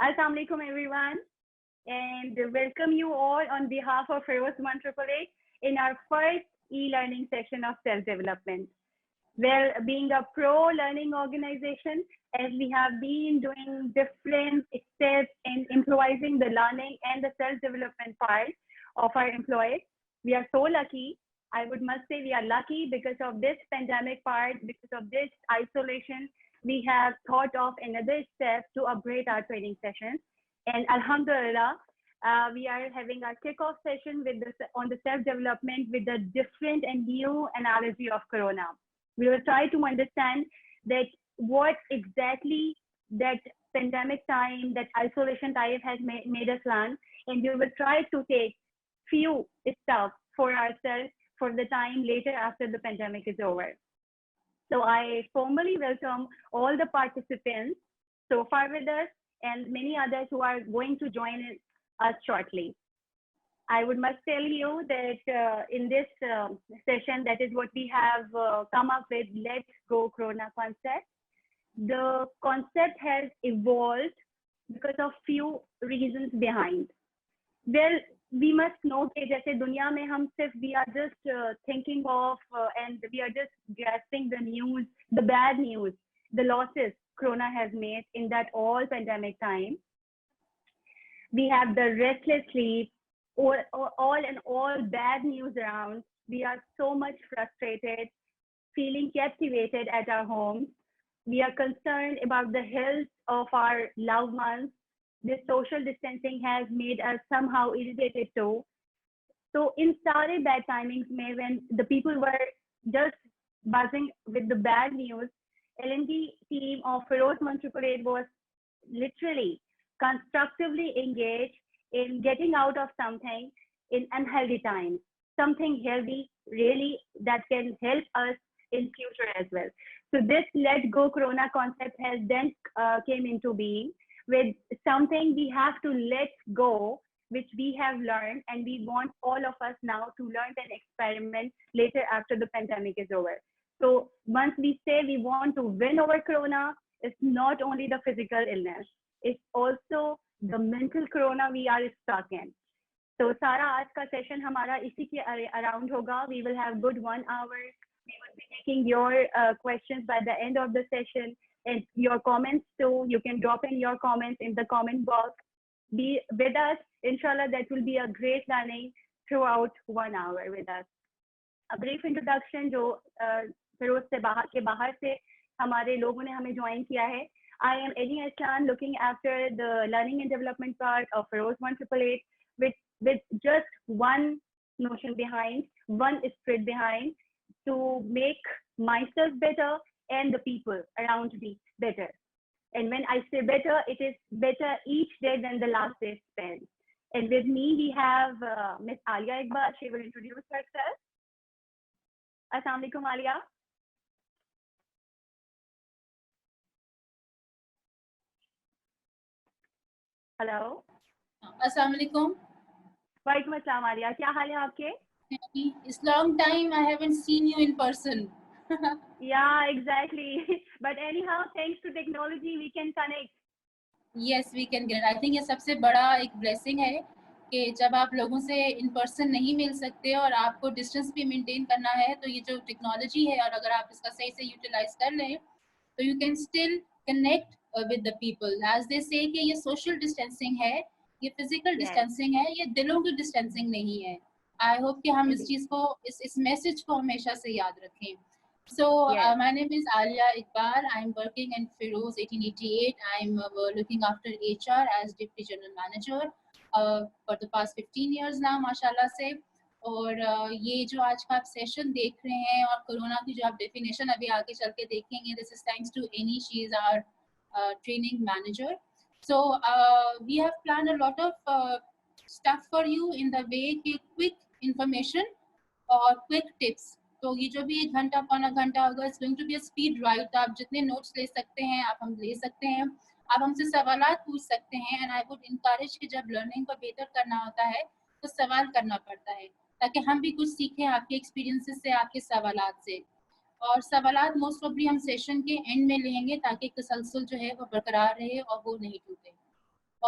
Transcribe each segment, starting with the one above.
Assalamu alaikum everyone, and welcome you all on behalf of Feroz 188 in our first e-learning session of self-development. Well, being a pro-learning organization, as we have been doing different steps in improvising the learning and the self-development part of our employees, we are so lucky. I must say we are lucky because of this pandemic part, because of this isolation, we have thought of another step to upgrade our training sessions. And Alhamdulillah, we are having our kickoff session with on the self-development with a different and new analogy of Corona. We will try to understand that what exactly that pandemic time, that isolation time has made us learn, and we will try to take few steps for ourselves for the time later after the pandemic is over. So I formally welcome all the participants so far with us and many others who are going to join us shortly. I must tell you that in this session, that is what we have come up with, Let's Go Corona concept. The concept has evolved because of few reasons behind. Well, we must know that जैसे दुनिया में हम सिर्फ we are just thinking of and we are just grasping the news, the bad news, the losses Corona has made in that all pandemic time. We have the restless sleep, all bad news around. We are so much frustrated, feeling captivated at our homes. We are concerned about the health of our loved ones. This social distancing has made us somehow irritated too. So in सारे bad timings में, when the people were just buzzing with the bad news, L&D team of Feroz 188 was literally constructively engaged in getting out of something in unhealthy times, something healthy really that can help us in future as well. So this Let Go Corona concept has then came into being with something we have to let go, which we have learned, and we want all of us now to learn and experiment later after the pandemic is over. So once we say we want to win over Corona, it's not only the physical illness, it's also the mental Corona we are stuck in. So सारा आज का session हमारा इसी के around होगा. We will have good 1 hour. We will be taking your questions by the end of the session, and your comments too. You can drop in your comments in the comment box. Be with us. Inshallah, that will be a great learning throughout 1 hour with us. A brief introduction जो फिरोज से बाहर से हमारे लोगों ने हमें join किया है. I am Eni Aslan, looking after the learning and development part of Feroz 188 with just one notion behind, one spirit behind, to make myself better and the people around me better. And when I say better, it is better each day than the last day spent. And with me, we have Ms. Alia Iqbal. She will introduce herself. Assalamu alaikum, Alia. Hello. Assalamu alaikum. वालेकुम अस्सलाम आलिया, क्या हाल है आपके? It's long time I haven't seen you in person. Yeah, exactly. But anyhow, thanks to technology, we can connect. Yes, we can get. I think ये सबसे बड़ा एक blessing है कि जब आप लोगों से in person नहीं मिल सकते और आपको distance भी maintain करना है, तो ये जो technology है और अगर आप इसका सही से utilize कर लें, तो you can still connect with the people. As they say कि ये social distancing है, ये physical distancing है, ये दिलों की distancing नहीं है. I hope कि हम इस चीज को इस message को हमेशा से याद रखें. So my name is Alia Iqbal. I'm working in Feroz 1888. I'm looking after HR as Deputy General Manager for the past 15 years now, माशाल्लाह से. और ये जो आज का आप सेशन देख रहे हैं और कोरोना की जो आप डेफिनेशन अभी आगे चल के देखेंगे, this is thanks to Eni. She is our training manager. So we have planned a lot of stuff for you in the way कि quick information और quick tips. तो ये जो भी 1 घंटा पौना घंटा होगा, it's going to be a speed ride. तो आप जितने notes ले सकते हैं आप हम ले सकते हैं, आप हमसे सवालात पूछ सकते हैं. And I would encourage कि जब learning को बेहतर करना होता है तो सवाल करना पड़ता है ताकि हम भी कुछ सीखें आपके experiences से, आपके सवालात से. और सवालात मोस्ट प्रॉब्ली हम सेशन के एंड में लेंगे ताकि तसलसल जो है वो बरकरार रहे और वो नहीं टूटे.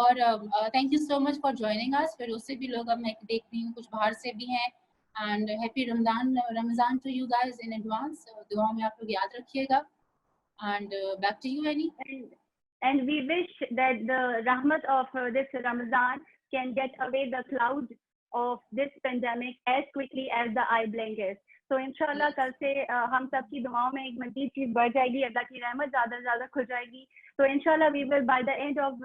और thank you so much for joining us. फिर उससे भी लोग, अब मैं देख रही हूँ कुछ बाहर से भी हैं। And happy Ramzan to you guys in advance. दुआ में आप लोग याद रखिएगा। And back to you Annie. And we wish that the rahmat of this Ramadan can get away the cloud of this pandemic as quickly as the eye blink is. So inshallah कल से हम सब की दुआओं में एक मजीद चीज बढ़ जाएगी, अल्लाह की रहमत ज़्यादा से ज़्यादा खुल जाएगी. So inshallah we will, by the end of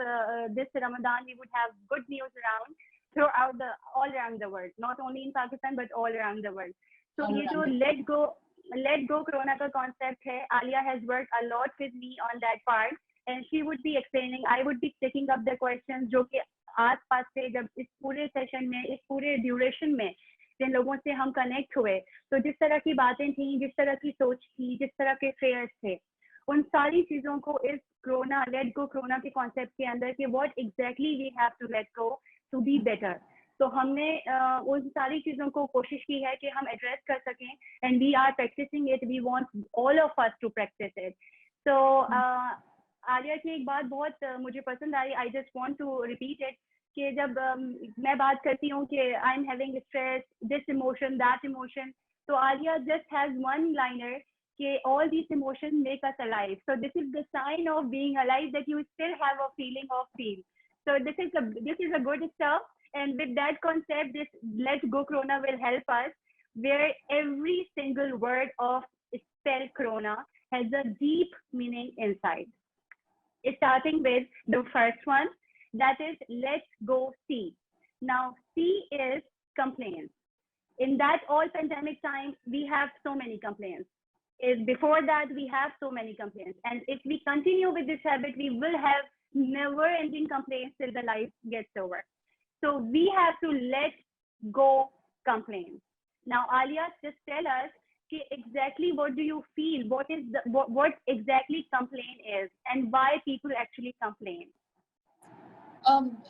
this Ramadan, we would have good news around throughout all around the world, not only in Pakistan but all around the world. So ये जो let go corona का concept है, Alia has worked a lot with me on that part. And she would be explaining, I would be taking up the questions जो कि आस पास से जब इस पूरे सेशन में, इस पूरे ड्यूरेशन में जिन लोगों से हम कनेक्ट हुए, तो जिस तरह की बातें थी, जिस तरह की सोच थी, जिस तरह के फेयर्स थे, उन सारी चीज़ों को इस कोरोना, लेट गो कोरोना के कॉन्सेप्ट के अंदर कि what exactly we have to let go to be better. तो हमने उन सारी चीज़ों को कोशिश की है कि हम एड्रेस कर सकें. And we are practising it, we want all of us to practise it. So Alia की एक बात बहुत मुझे पसंद आई, I just want to repeat it, कि जब मैं बात करती हूँ कि I am having stress, this emotion, that emotion, तो Alia just has one liner कि all these emotions make us alive. So this is the sign of being alive, that you still have a feeling of feel. So this is a good stuff. And with that concept, this Let Go Corona will help us, where every single word of spell Corona has a deep meaning inside. Starting with the first one, that is let's go C. Now C is complaints. In that all pandemic time, we have so many complaints. Before that, we have so many complaints. And if we continue with this habit, we will have never ending complaints till the life gets over. So we have to let go complaints. Now, Alia, just tell us exactly what do you feel, what exactly complaint is, and why people actually complain.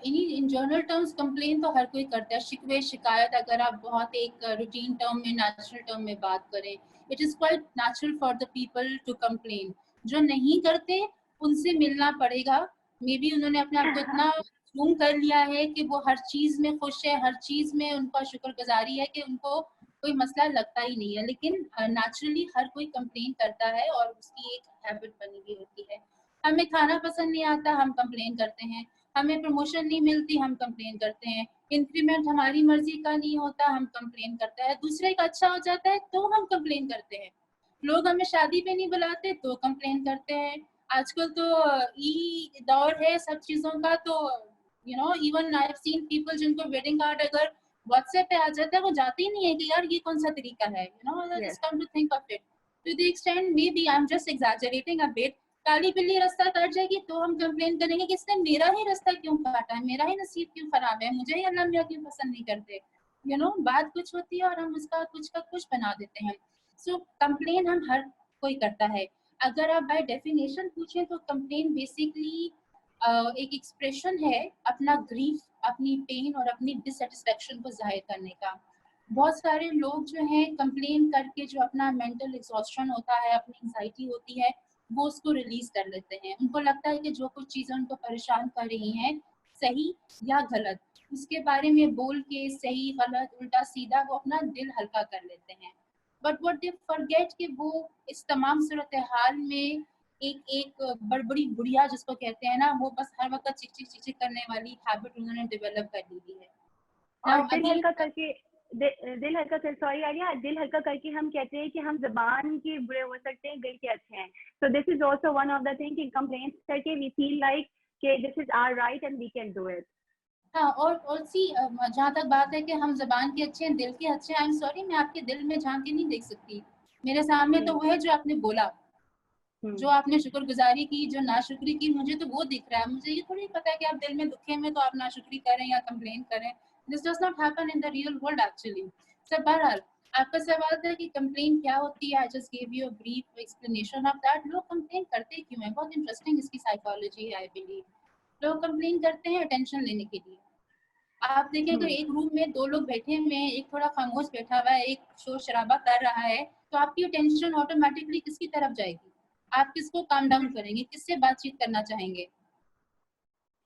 In general terms complain तो हर कोई करता है, शिकवे शिकायत. अगर आप बहुत एक routine term में, नेचुरल टर्म में बात करें, it is quite natural for the people to complain. जो नहीं करते उनसे मिलना पड़ेगा. मे बी उन्होंने अपने आप को इतना जूम कर लिया है कि वो हर चीज में खुश है, हर चीज में उनका शुक्रगुजारी है कि उनको कोई मसला लगता ही नहीं है. लेकिन नेचुरली हर कोई कंप्लेन करता है और उसकी एक हैबिट बनी हुई होती है. हमें खाना पसंद नहीं आता, हम कंप्लेन करते हैं. हमें प्रमोशन नहीं मिलती, हम कंप्लेन करते हैं. इंक्रीमेंट हमारी मर्जी का नहीं होता, हम कंप्लेन करते हैं. दूसरे का अच्छा हो जाता है तो हम कंप्लेन करते हैं. लोग हमें शादी पे नहीं बुलाते तो कंप्लेन करते हैं. आजकल तो ई दौर है सब चीजों का. तो you know, even I have seen people जिनको वेडिंग कार्ड अगर व्हाट्सएप पे आ जाता है, वो जाते ही नहीं है कि यार ये कौन सा तरीका है. You know, just come to think of it to the extend, maybe I am just exaggerating a bit. काली बिल्ली रास्ता काट जाएगी तो हम कंप्लेन करेंगे कि इसने मेरा ही रास्ता क्यों काटा है, मेरा ही नसीब क्यों खराब है, मुझे ही अल्लाह मियां क्यों पसंद नहीं करते. यू नो, बात कुछ होती है और हम उसका कुछ का कुछ बना देते हैं. सो कंप्लेन हम हर कोई करता है. अगर आप बाय डेफिनेशन पूछें तो कंप्लेन बेसिकली एक एक्सप्रेशन है अपना ग्रीफ, अपनी पेन और अपनी डिससेटिस्फेक्शन को जाहिर करने का. बहुत सारे लोग जो हैं कंप्लेन करके जो अपना मेंटल एग्जॉस्शन होता है, अपनी एंजाइटी होती है, वो उसको रिलीज कर लेते हैं. उनको लगता है कि जो कुछ चीजें उनको परेशान कर रही हैं, सही या गलत, उसके बारे में बोल के सही गलत उल्टा सीधा वो अपना दिल हल्का कर लेते हैं. बट व्हाट दे फॉरगेट कि वो इस तमाम सूरत हाल में एक बड़ी बुढ़िया जिसको कहते हैं ना, वो बस हर वक्त चिक चिक चिक चिक करने वाली हैबिट उन्होंने डेवलप कर ली है. और दिल हल्का करके, सॉरी आलिया, दिल हल्का करके हम कहते हैं कि हम जबान के बुरे हो सकते हैं, दिल के अच्छे हैं. So this is also one of the thing कि कंप्लेंट्स करके वी फील लाइक कि this is our right and we can do it. हाँ, और सी जहाँ तक बात है कि हम जबान के अच्छे हैं, दिल के अच्छे हैं, आई एम सॉरी, मैं आपके दिल में झांक के नहीं देख सकती. मेरे सामने तो वो है जो आपने बोला, जो आपने शुक्रगुजारी की, जो नाशुक्री की, मुझे तो वो दिख रहा है. मुझे ये थोड़ी पता है कि आप दिल में दुखे में तो आप नाशुक्री करें या कंप्लेन करें. This does not happen in the real world actually. सब बहरहाल आपका सवाल था कि कंप्लेन क्या होती है. I just give you a brief explanation of that. लोग कंप्लेन करते क्यों है, बहुत इंटरेस्टिंग इसकी साइकोलॉजी है. आई बिलीव लोग कंप्लेन करते हैं अटेंशन लेने के लिए. आप देखिए, अगर एक रूम में दो लोग बैठे हुए हैं, एक थोड़ा खामोश बैठा हुआ है, एक शोर शराबा कर रहा है, तो आपकी अटेंशन ऑटोमेटिकली किसकी तरफ जाएगी? आप किसको काम डाउन करेंगे, किससे बातचीत करना चाहेंगे?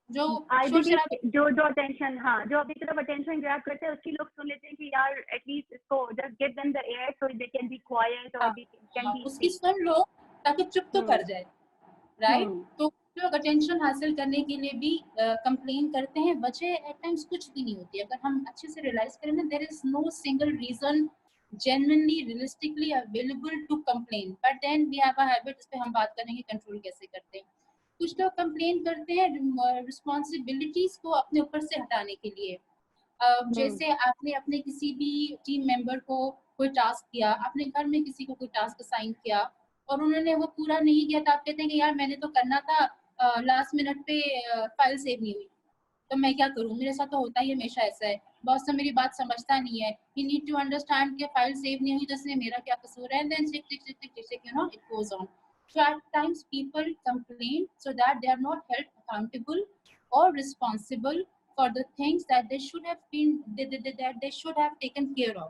जो आई शोर बिलीव शराबा। जो अटेंशन, हाँ, जो अपनी तरफ अटेंशन ग्रैब करते हैं उसकी लोग सुन लेते हैं कि यार एटलीस्ट इसको just give them the air so they can be quite और हाँ, दे कैन हाँ, बी उसकी स्पीक। सुन लो ताकि चुप तो कर जाए, राइट? हम्म तो लोग अटेंशन हासिल करने के लिए भी कंप्लेन करते हैं। वजह एट टाइम्स कुछ भी नहीं होती। अगर हम अच्छे से रियलाइज करें ना, there is no single reason genuinely realistically available to complain, but then we have a habit. इस पे हम बात करेंगे कंट्रोल कैसे करते हैं। कुछ लोग कंप्लेन करते हैं रिस्पॉन्सिबिलिटीज को अपने ऊपर से हटाने के लिए। हम्म जैसे आपने अपने किसी भी टीम मेंबर को कोई टास्क किया, अपने घर में किसी को कोई टास्क असाइन किया और उन्होंने वो पूरा नहीं किया, तो आप कहते हैं कि यार मैंने तो करना था, लास्ट मिनट पे फाइल सेव नहीं हुई, तो मैं क्या करूं, मेरे साथ तो होता ही हमेशा ऐसा है, बॉस तो मेरी बात समझता नहीं है, यू नीड टू अंडरस्टैंड कि फाइल सेव नहीं हुई तो इसमें मेरा क्या कसूर है, and then tick tick tick tick tick, you know, it goes on. So at times people complain so that they are not held accountable or responsible for the things that they should have been that they should have taken care of.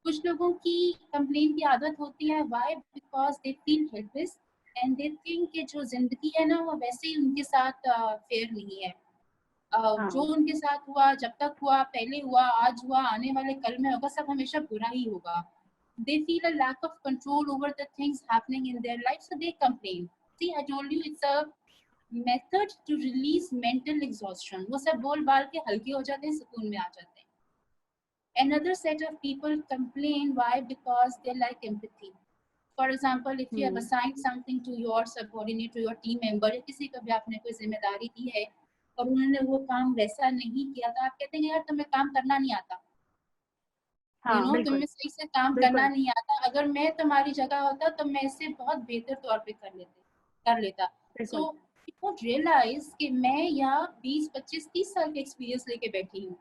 कुछ लोगों की complain की आदत होती है, why, because they feel helpless and they think कि जो जिंदगी है ना वो वैसे ही उनके साथ फेयर नहीं है। जो हाँ उनके साथ हुआ, जब तक हुआ, पहले हुआ, आज हुआ, आने वाले कल में होगा, सब हमेशा बुरा ही होगा। They feel a lack of control over the things happening in their life, so they complain. See, I told you it's a method to release mental exhaustion. वो सब बोल बाल के हल्के हो जाते हैं, सुकून में आ जाते हैं. Another set of people complain, why? Because they lack empathy. For example, if you have hmm assigned something to your subordinate, to your team member, या किसी को भी आपने कोई जिम्मेदारी दी है और उन्होंने वो काम वैसा नहीं किया, तो आप कहते हैं यार तुम्हें काम करना नहीं आता, यू हाँ नो, बिल्कुल तुम्हें सही से काम करना बिल्कुल। नहीं आता। अगर मैं तुम्हारी जगह होता तो मैं इसे बहुत बेहतर तौर पे कर लेता। सो बिल्कुल यू डोंट रियलाइज कि मैं यहाँ 20, 25, 30 साल का एक्सपीरियंस लेके बैठी हूँ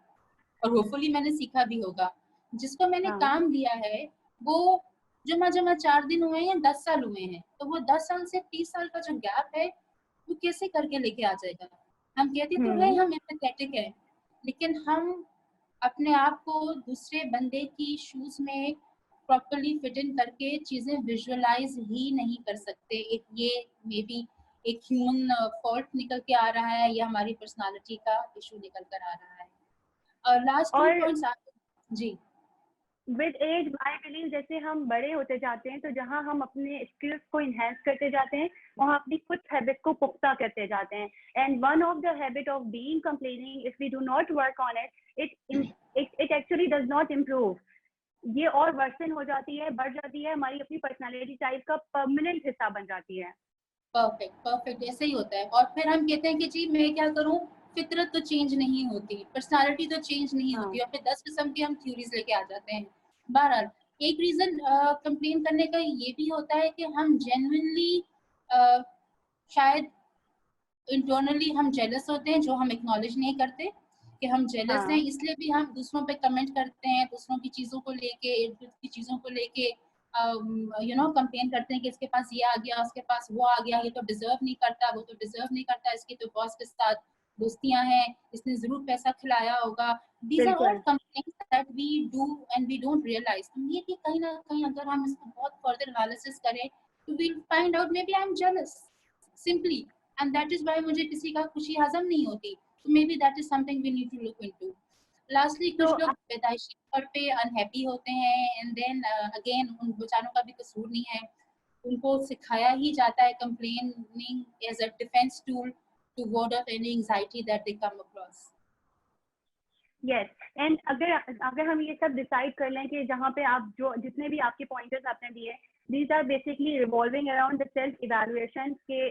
और होपफुली मैंने सीखा भी होगा। जिसको मैंने हाँ काम दिया है वो जमा जमा 4 दिन हुए हैं या 10 साल हुए हैं, तो वो 10 साल से 30 साल का जो गैप है वो कैसे करके लेके आ जाएगा। हम कहते तो है हम्म हम एम्पैथेटिक है, लेकिन हम अपने आप को दूसरे बंदे की शूज में प्रॉपर्ली फिट इन करके चीजें विजुअलाइज ही नहीं कर सकते। एक ये मे बी एक ह्यूमन फॉल्ट निकल के आ रहा है या हमारी पर्सनालिटी का इशू निकल कर आ रहा है। और लास्ट टू और पॉइंट्स जी। विद एज आई बिलीव जैसे हम बड़े होते जाते हैं तो जहाँ हम अपने स्किल्स को इन्हेंस करते जाते हैं वहाँ अपनी कुछ हैबिट को पुख्ता करते जाते हैं। And one of the habit of being complaining if we do not work on it actually does not improve. ये और वर्सन हो जाती है, बढ़ जाती है, हमारी अपनी पर्सनालिटी टाइप का परमानेंट हिस्सा बन जाती है। परफेक्ट परफेक्ट, ऐसे ही होता है। और फिर हम कहते हैं कि जी मैं क्या करूं, फितरत तो चेंज नहीं होती, पर्सनालिटी तो चेंज नहीं हाँ होती, और फिर 10 किस्म की हम थ्योरीज लेके आ जाते हैं। बहरहाल एक रीजन कंप्लेन करने का ये भी होता है कि हम जेन्युइनली शायद इंटरनली हम जेलस होते हैं, जो हम एक्नॉलेज नहीं करते कि हम जेलस हैं, हाँ इसलिए भी हम दूसरों पे कमेंट करते हैं, दूसरों की चीज़ों को लेके, इर्द गिर्द की चीज़ों को लेके यू नो कंप्लेन करते हैं कि इसके पास ये आ गया, उसके पास वो आ गया, ये तो डिजर्व नहीं करता, वो तो डिजर्व नहीं करता, इसकी तो बॉस के साथ दोस्तियां हैं, इसने जरूर पैसा खिलाया होगा। दीज आर ऑल बिल्कुल complaints that we do and we don't realize. तो ये कि कहीं ना कहीं अगर हम इसको बहुत फर्दर एनालिसिस करें तो we'll find out maybe I am jealous simply, and that is why मुझे किसी का खुशी हजम नहीं होती। तो maybe that is something we need to look into. Lastly तो कुछ लोग पैदाइशी तौर पे अनहैप्पी होते हैं एंड देन अगेन उन बेचारों का भी कसूर नहीं है, उनको सिखाया ही जाता है complaining as a defence tool to ward off any anxiety that they come across. Yes and अगर अगर हम ये सब डिसाइड कर लें कि जहाँ पे आप जो जितने भी आपके पॉइंटर्स आपने दिए, these are basically revolving around the self evaluation के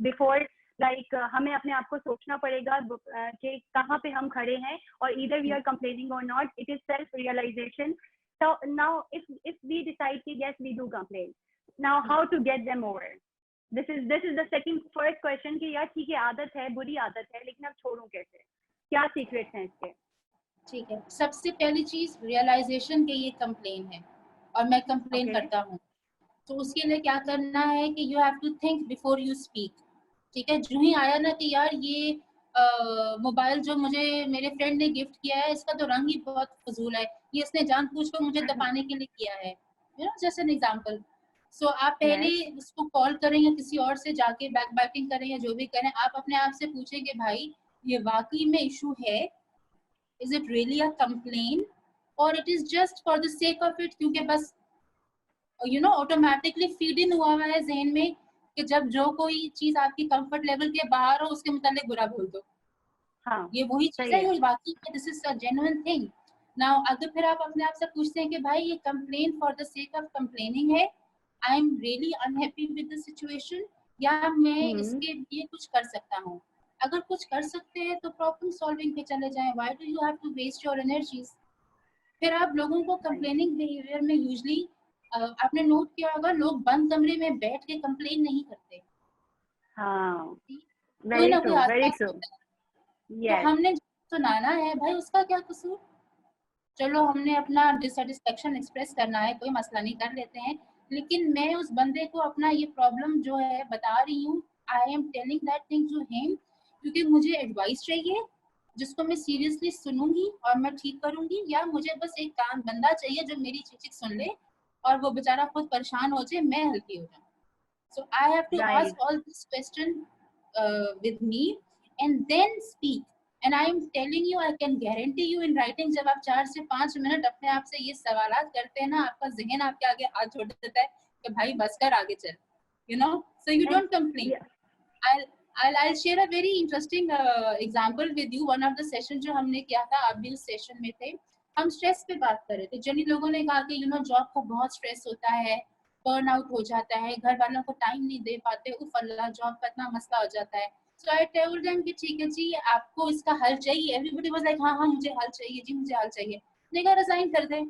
बिफोर लाइक हमें अपने आप को सोचना पड़ेगा कि कहाँ पे हम खड़े हैं और ईदर वी आर कंप्लेनिंग और not, it is self realization. so now if we decide कि yes we do complain, now how to get them over, this is the first question कि यार ठीक है आदत है, बुरी आदत है, लेकिन अब छोड़ूं कैसे, क्या सीक्रेट्स हैं इसके? ठीक है, सबसे पहली चीज रियलाइजेशन के ये कंप्लेन है और मैं कंप्लेन ओके करता हूँ, तो उसके लिए क्या करना है कि you have to think before you speak. ठीक है, जो ही आया ना कि यार ये मोबाइल जो मुझे मेरे फ्रेंड ने गिफ्ट किया है इसका तो रंग ही बहुत फजूल है, ये इसने जानबूझकर मुझे दबाने के लिए किया है, you know, just an example. So आप पहले उसको कॉल करें या किसी और से जाके बैक बैटिंग करें या जो भी करें, आप अपने आप से पूछें कि भाई ये वाकई में इशू है, is it really a complain और it is just for the sake of it, क्योंकि बस ऑटोमेटिकली फीड इन हुआ है जहन में कि जब जो कोई चीज आपकी कंफर्ट लेवल के बाहर हो उसके मुतालिक बुरा बोल दो। हाँ, ये वही चीज सही है है। जो बाकी है, this is a genuine thing. Now अगर फिर आप अपने आप से पूछते हैं कि भाई ये complain for the sake of complaining है, I am really unhappy with the situation, या मैं इसके लिए कुछ कर सकता हूँ। अगर कुछ कर सकते हैं तो प्रॉब्लम सॉल्विंग पे चले जाएं, why do you have to waste your energies. फिर आप लोगों को कंप्लेनिंग बिहेवियर में यूजली आपने नोट किया होगा, लोग बंद कमरे में बैठ के कंप्लेन नहीं करते, हाँ, कोई वेरी ना कोई ट्रू, वेरी आसपास ट्रू। होता है। तो यस। हमने सुनाना है भाई, उसका क्या कसूर। चलो हमने अपना डिससेटिस्फेक्शन एक्सप्रेस करना है, कोई मसला नहीं, कर लेते हैं, लेकिन मैं उस बंदे को अपना ये प्रॉब्लम जो है बता रही हूँ, I am telling that thing to him, क्योंकि मुझे एडवाइस चाहिए जिसको मैं सीरियसली सुनूंगी और मैं ठीक करूंगी, या मुझे बस एक काम बंदा चाहिए जो मेरी चीख सुन ले और वो बेचारा खुद परेशान हो जाए, मैं हल्की हो जाऊं। So I have to right. ask all this question with me and then speak. And I am telling you, I can guarantee you in writing, जब आप 4 से 5 मिनट अपने आप से ये सवालात करते हैं ना, आपका जहन आपके आगे हाथ छोड़ देता है कि भाई बस कर आगे चल, you know, so you don't complain. I'll share a very interesting example with you. One of the session जो हमने किया था, आप भी उस सेशन में थे, हम स्ट्रेस पे बात कर रहे थे। जिन लोगों ने कहा कि जॉब को बहुत स्ट्रेस होता है, बर्न आउट हो जाता है, घर वालों को टाइम नहीं दे पाते, उफ अल्लाह जॉब का इतना मसला हो जाता है। सो आई टोल्ड देम कि ठीक है जी, आपको इसका हल चाहिए। एवरीबॉडी वाज लाइक हाँ हाँ मुझे हल चाहिए जी, मुझे हल चाहिए। मैंने कहा रिजाइन कर दे,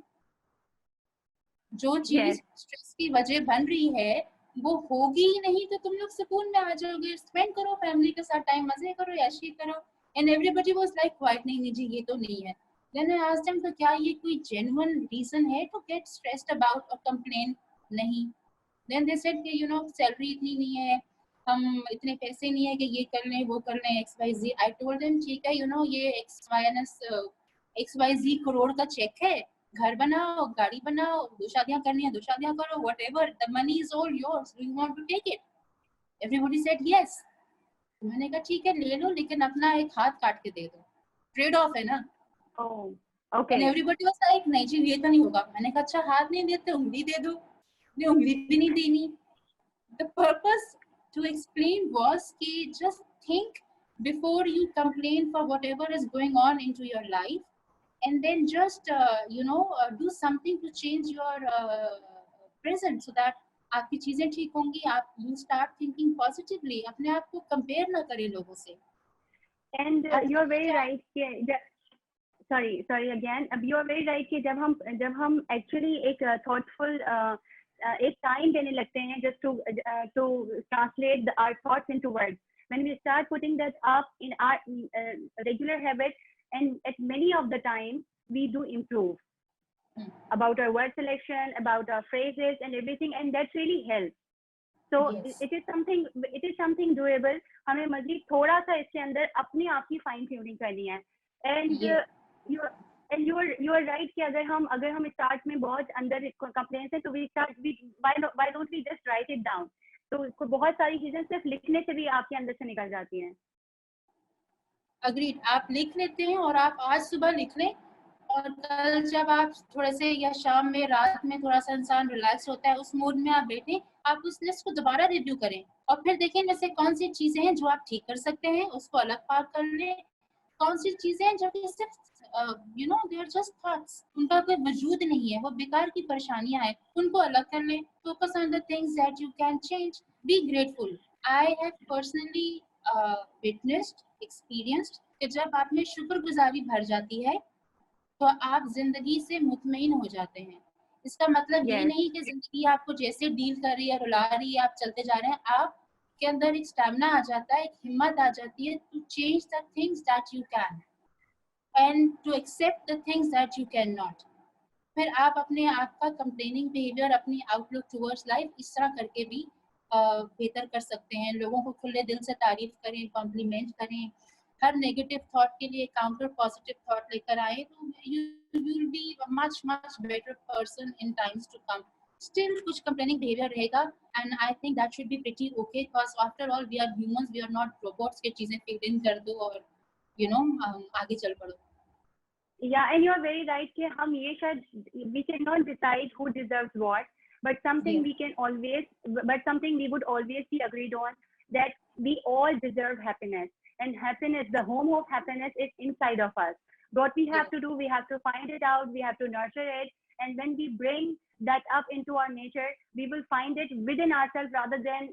जो चीज यस। स्ट्रेस की वजह बन रही है वो होगी ही नहीं, तो तुम लोग सुकून में आ जाओगे, स्पेंड करो फैमिली के साथ टाइम, मजे करो, याशी करो। And everybody was like quite, नहीं नहीं जी ये तो नहीं है। देन आई आस्क्ड देम, तो क्या ये कोई जेन्युइन रीजन है टू गेट स्ट्रेस्ड अबाउट और कंप्लेन? नहीं। देन दे सेड कि सैलरी इतनी नहीं है, हम इतने पैसे नहीं है कि ये कर लें वो कर लें, X Y Z. I told them ठीक है, ये एक्स वाई जी करोड़ का चेक है, घर बनाओ, गाड़ी बनाओ, 2 शादियां करनी है 2 शादियां करो, whatever, the money is all yours, do you want to take it? Everybody said yes. मैंने कहा ठीक है ले लो, लेकिन अपना एक हाथ काट के दे दो, ट्रेड ऑफ है ना। Oh, okay. And everybody was like नहीं जी ये तो नहीं होगा। मैंने कहा अच्छा हाथ नहीं देते उंगली दे दो। नहीं उंगली भी नहीं देनी। The purpose to explain was कि just think before you complain for whatever is going on into your life, and then just do something to change your present so that आपकी चीजें ठीक होंगी। आप you start thinking positively, अपने आप को compare ना करें लोगों से। एंड आप यू आर वेरी राइट कि सॉरी अगेन, अब यू आर वेरी राइट कि जब हम एक्चुअली एक थॉटफुल एक टाइम देने लगते हैं just to translate our thoughts into words, when we start putting that up in our regular habit, and at many of the time we do improve about our word selection, about our phrases and everything, and that really helps. So yes, it is something doable. हमें मजीद थोड़ा सा इसके अंदर अपने आप की fine tuning करनी है। And yes, you are right कि अगर हम स्टार्ट में बहुत अंदर कंप्लेंट्स है तो why don't we just write it down. तो बहुत सारी चीजें सिर्फ लिखने से भी आपके अंदर से निकल जाती हैं। अग्रीड। आप लिख लेते हैं और आप आज सुबह लिख लें, और कल जब आप थोड़े से या शाम में रात में थोड़ा सा इंसान रिलैक्स होता है उस मूड में आप बैठे, आप उस लिस्ट को दोबारा रिव्यू करें और फिर देखें वैसे कौन सी चीजें हैं जो आप ठीक कर सकते हैं, उसको अलग पार कर लें। कौन सी चीजें हैं जो कि सिर्फ दे आर जस्ट थॉट्स, उनका कोई वजूद नहीं है, वो बेकार की परेशानियां हैं, उनको अलग कर लें। Focus on the things that you can change, be grateful. I have personally witnessed, experienced कि जब आप में शुक्रगुजारी भर जाती है तो आप जिंदगी से मुतमईन हो जाते हैं। इसका मतलब ये यस। नहीं कि जिंदगी आपको जैसे डील कर रही है, रुला रही है, आप चलते जा रहे हैं। आप के अंदर एक स्टैमिना आ जाता है, एक हिम्मत आ जाती है to change the things that you can and to accept the things that you can not. फिर आप अपने आप का कंप्लेनिंग बिहेवियर, अपनी आउटलुक टुवर्ड्स लाइफ इस तरह करके भी बेहतर कर सकते हैं। लोगों को खुले दिल से तारीफ करें, कॉम्प्लीमेंट करें, हर नेगेटिव थॉट के लिए काउंटर पॉजिटिव थॉट लेकर आए, तो you will be much much better person in times to come. still कुछ complaining behavior रहेगा, and I think that should be pretty okay because after all we are humans, we are not robots के चीजें feed in कर दो और you know आगे चल पड़ो. Yeah, and you're very right कि हम ये शायद we cannot decide who deserves what, but something we can always, but something we would always be agreed on, that we all deserve happiness, and happiness, the home of happiness is inside of us. What we have to do, we have to find it out, we have to nurture it, and when we bring that up into our nature, we will find it within ourselves rather than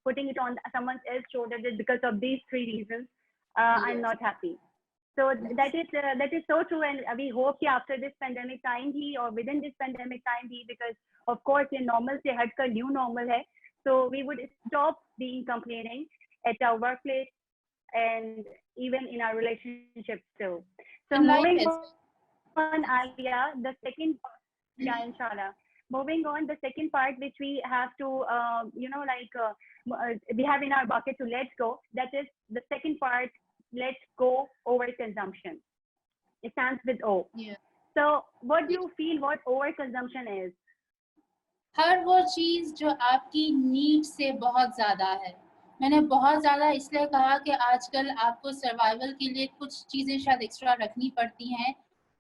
putting it on someone else's shoulder that because of these three reasons I'm not happy. So that is so true, and we hope that after this pandemic time or within this pandemic time because of course ये normal से हटकर new normal है, so we would stop being complaining at our workplace and even in our relationships too. So moving on, Alia, the second, inshallah. Moving on, the second part which we have to, we have in our bucket to let go. That is the second part. Let go overconsumption. It stands with O. Yeah. So what do you feel what overconsumption is? हर वो चीज जो आपकी need से बहुत ज्यादा है. मैंने बहुत ज्यादा इसलिए कहा कि आजकल आपको सर्वाइवल के लिए कुछ चीजें शायद एक्स्ट्रा रखनी पड़ती हैं.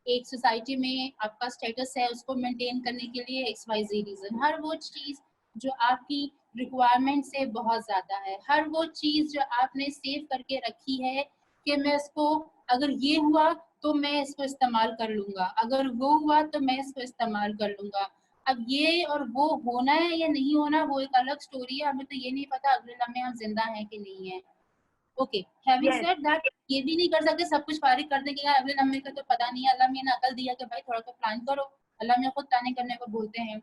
एक सोसाइटी में आपका स्टेटस है, उसको मेंटेन करने के लिए XYZ रीजन. हर वो चीज जो आपकी रिक्वायरमेंट से बहुत ज्यादा है, हर वो चीज जो आपने सेव करके रखी है कि मैं इसको, अगर ये हुआ तो मैं इसको इस्तेमाल कर लूंगा, अगर वो हुआ तो मैं इसको इस्तेमाल कर लूंगा. अब ये और वो होना है या नहीं होना वो एक अलग स्टोरी है. हमें तो ये नहीं पता अगले लम्हे हम जिंदा हैं कि नहीं है. ओके, हैविंग सेड दैट, ये भी नहीं कर सकते सब कुछ फारिग कर देंगे अगले लम्हे का तो पता नहीं है. अल्लाह ने अकल दिया कि भाई थोड़ा सा प्लान करो. अल्लाह ने खुद प्लानिंग करने को बोलते हैं.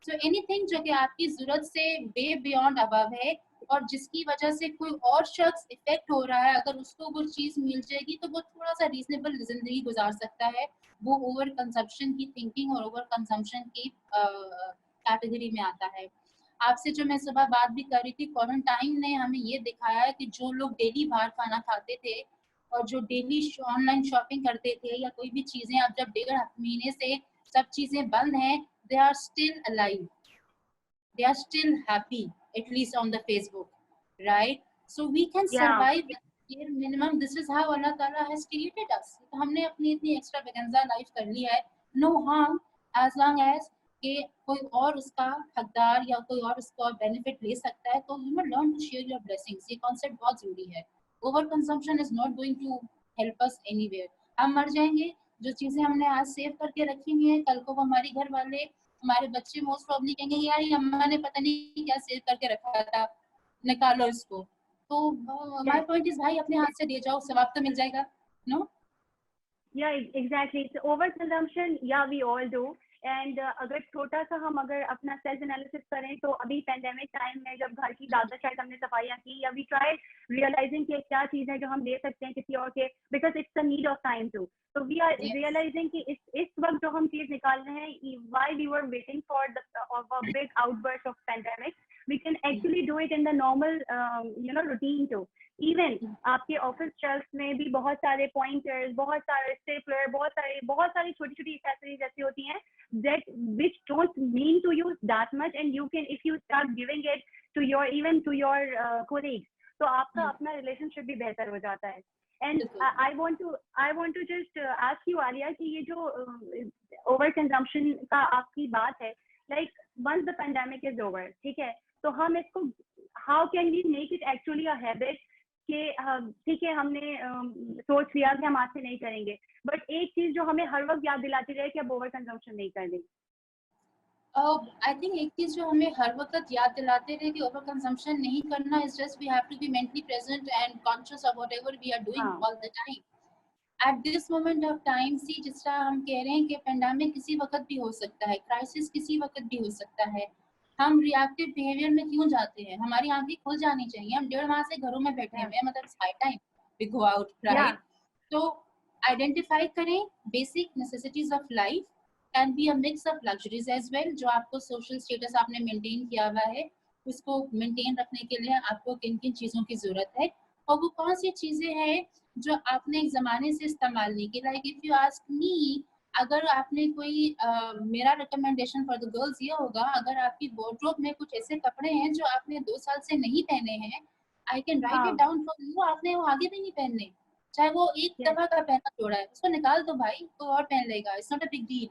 सो एनीथिंग जो कि आपकी जरूरत से वे बियॉन्ड अबव है और जिसकी वजह से कोई और शख्स इफेक्ट हो रहा है, अगर उसको वो चीज मिल जाएगी तो वो थोड़ा सा रीजनेबल जिंदगी गुजार सकता है. वो ओवर कंजम्पशन की थिंकिंग और ओवर कंजम्पशन की कैटेगरी में आता है. आपसे जो मैं सुबह बात भी कर रही थी, क्वारंटाइन ने हमें ये दिखाया है कि जो लोग डेली बाहर खाना खाते थे और जो डेली ऑनलाइन शॉपिंग करते थे या कोई भी चीजें, अब जब 1.5 महीने से सब चीजें बंद हैं, they are still alive, they are still happy, at least on the Facebook, right? So we can survive with bare minimum. This is how Allah Ta'ala has created us. तो हमने अपनी इतनी extravaganza life कर ली है, no harm as long as कि कोई और उसका हकदार या कोई और उसका बेनिफिट ले सकता है. तो learn to share your blessings. ये concept बहुत जरूरी है. Over consumption is not going to help us anywhere. हम मर जाएंगे, जो चीजें हमने आज सेव करके रखी हुई हैं, कल को वो हमारी घर वाले, हमारे बच्चे मोस्ट प्रॉब्ली कहेंगे यार ये अम्मा ने पता नहीं क्या सेव करके रखा था, निकालो इसको. तो माय पॉइंट इज भाई अपने हाथ से दे जाओ, सवाब तो मिल जाएगा. No, yeah exactly. Over consumption, या वी ऑल डू. एंड अगर छोटा सा हम अगर अपना सेल्फ एनालिसिस करें तो अभी पेंडेमिक टाइम में जब घर की ज़्यादा शायद हमने सफाइयाँ की, या वी ट्राई रियलाइजिंग कि क्या चीज़ है जो हम दे सकते हैं किसी और के, because it's the need of time too. तो वी आर रियलाइजिंग कि इस वक्त जो हम चीज़ निकाल रहे हैं, why we were waiting for the big outburst of pandemic, we can actually do it in the normal routine too. Even आपके ऑफिस शेल्फ में भी बहुत सारे पॉइंटर्स, बहुत सारे स्टेपलर, बहुत सारी छोटी छोटी एक्सेसरीज ऐसी होती हैं that which don't mean to you that much, and you can, if you start giving it to your colleagues, तो आपका अपना रिलेशनशिप भी बेहतर हो जाता है. And I want to just ask you, Alia, कि ये जो ओवर कंजम्पशन का आपकी बात है, like once the pandemic is over, ठीक है, तो हम इसको how can we make it actually a habit कि ठीक है हमने सोच लिया कि हम आज से नहीं करेंगे, बट एक चीज जो हमें हर वक्त याद दिलाती रहे कि अब ओवर कंजम्पशन नहीं करनी. आई थिंक एक चीज जो हमें हर वक्त याद दिलाते रहे कि ओवर कंजम्पशन नहीं करना is just we have to be mentally present and conscious of whatever we are doing all the time at this moment of time. See जिस तरह हम कह रहे हैं कि पेंडेमिक किसी वक्त भी हो सकता है, क्राइसिस किसी वक्त भी हो सकता है. हम रिएक्टिव बिहेवियर में क्यों जाते हैं? हमारी आंखें खुल जानी चाहिए. हम 1.5 माह से घरों में बैठे हुए हैं, मतलब it's high time we go out, right? तो आइडेंटिफाई करें basic necessities of life, can be a mix of luxuries as well. जो आपको सोशल स्टेटस आपने मेंटेन किया हुआ है, उसको मेंटेन रखने के लिए आपको किन किन चीज़ों की ज़रूरत है और वो कौन सी चीज़ें हैं जो आपने एक ज़माने से इस्तेमाल नहीं की. Like if you ask me, अगर आपने कोई मेरा रिकमेंडेशन फॉर द गर्ल्स ये होगा, अगर आपकी वार्डरोब में कुछ ऐसे कपड़े हैं जो आपने 2 साल से नहीं पहने हैं, आई कैन राइट इट हाँ, डाउन फॉर यू, आपने वो आगे भी नहीं पहनने, चाहे वो एक यस, दफा का पहना जोड़ा है, उसको निकाल दो भाई, कोई और पहन लेगा, it's not a big deal,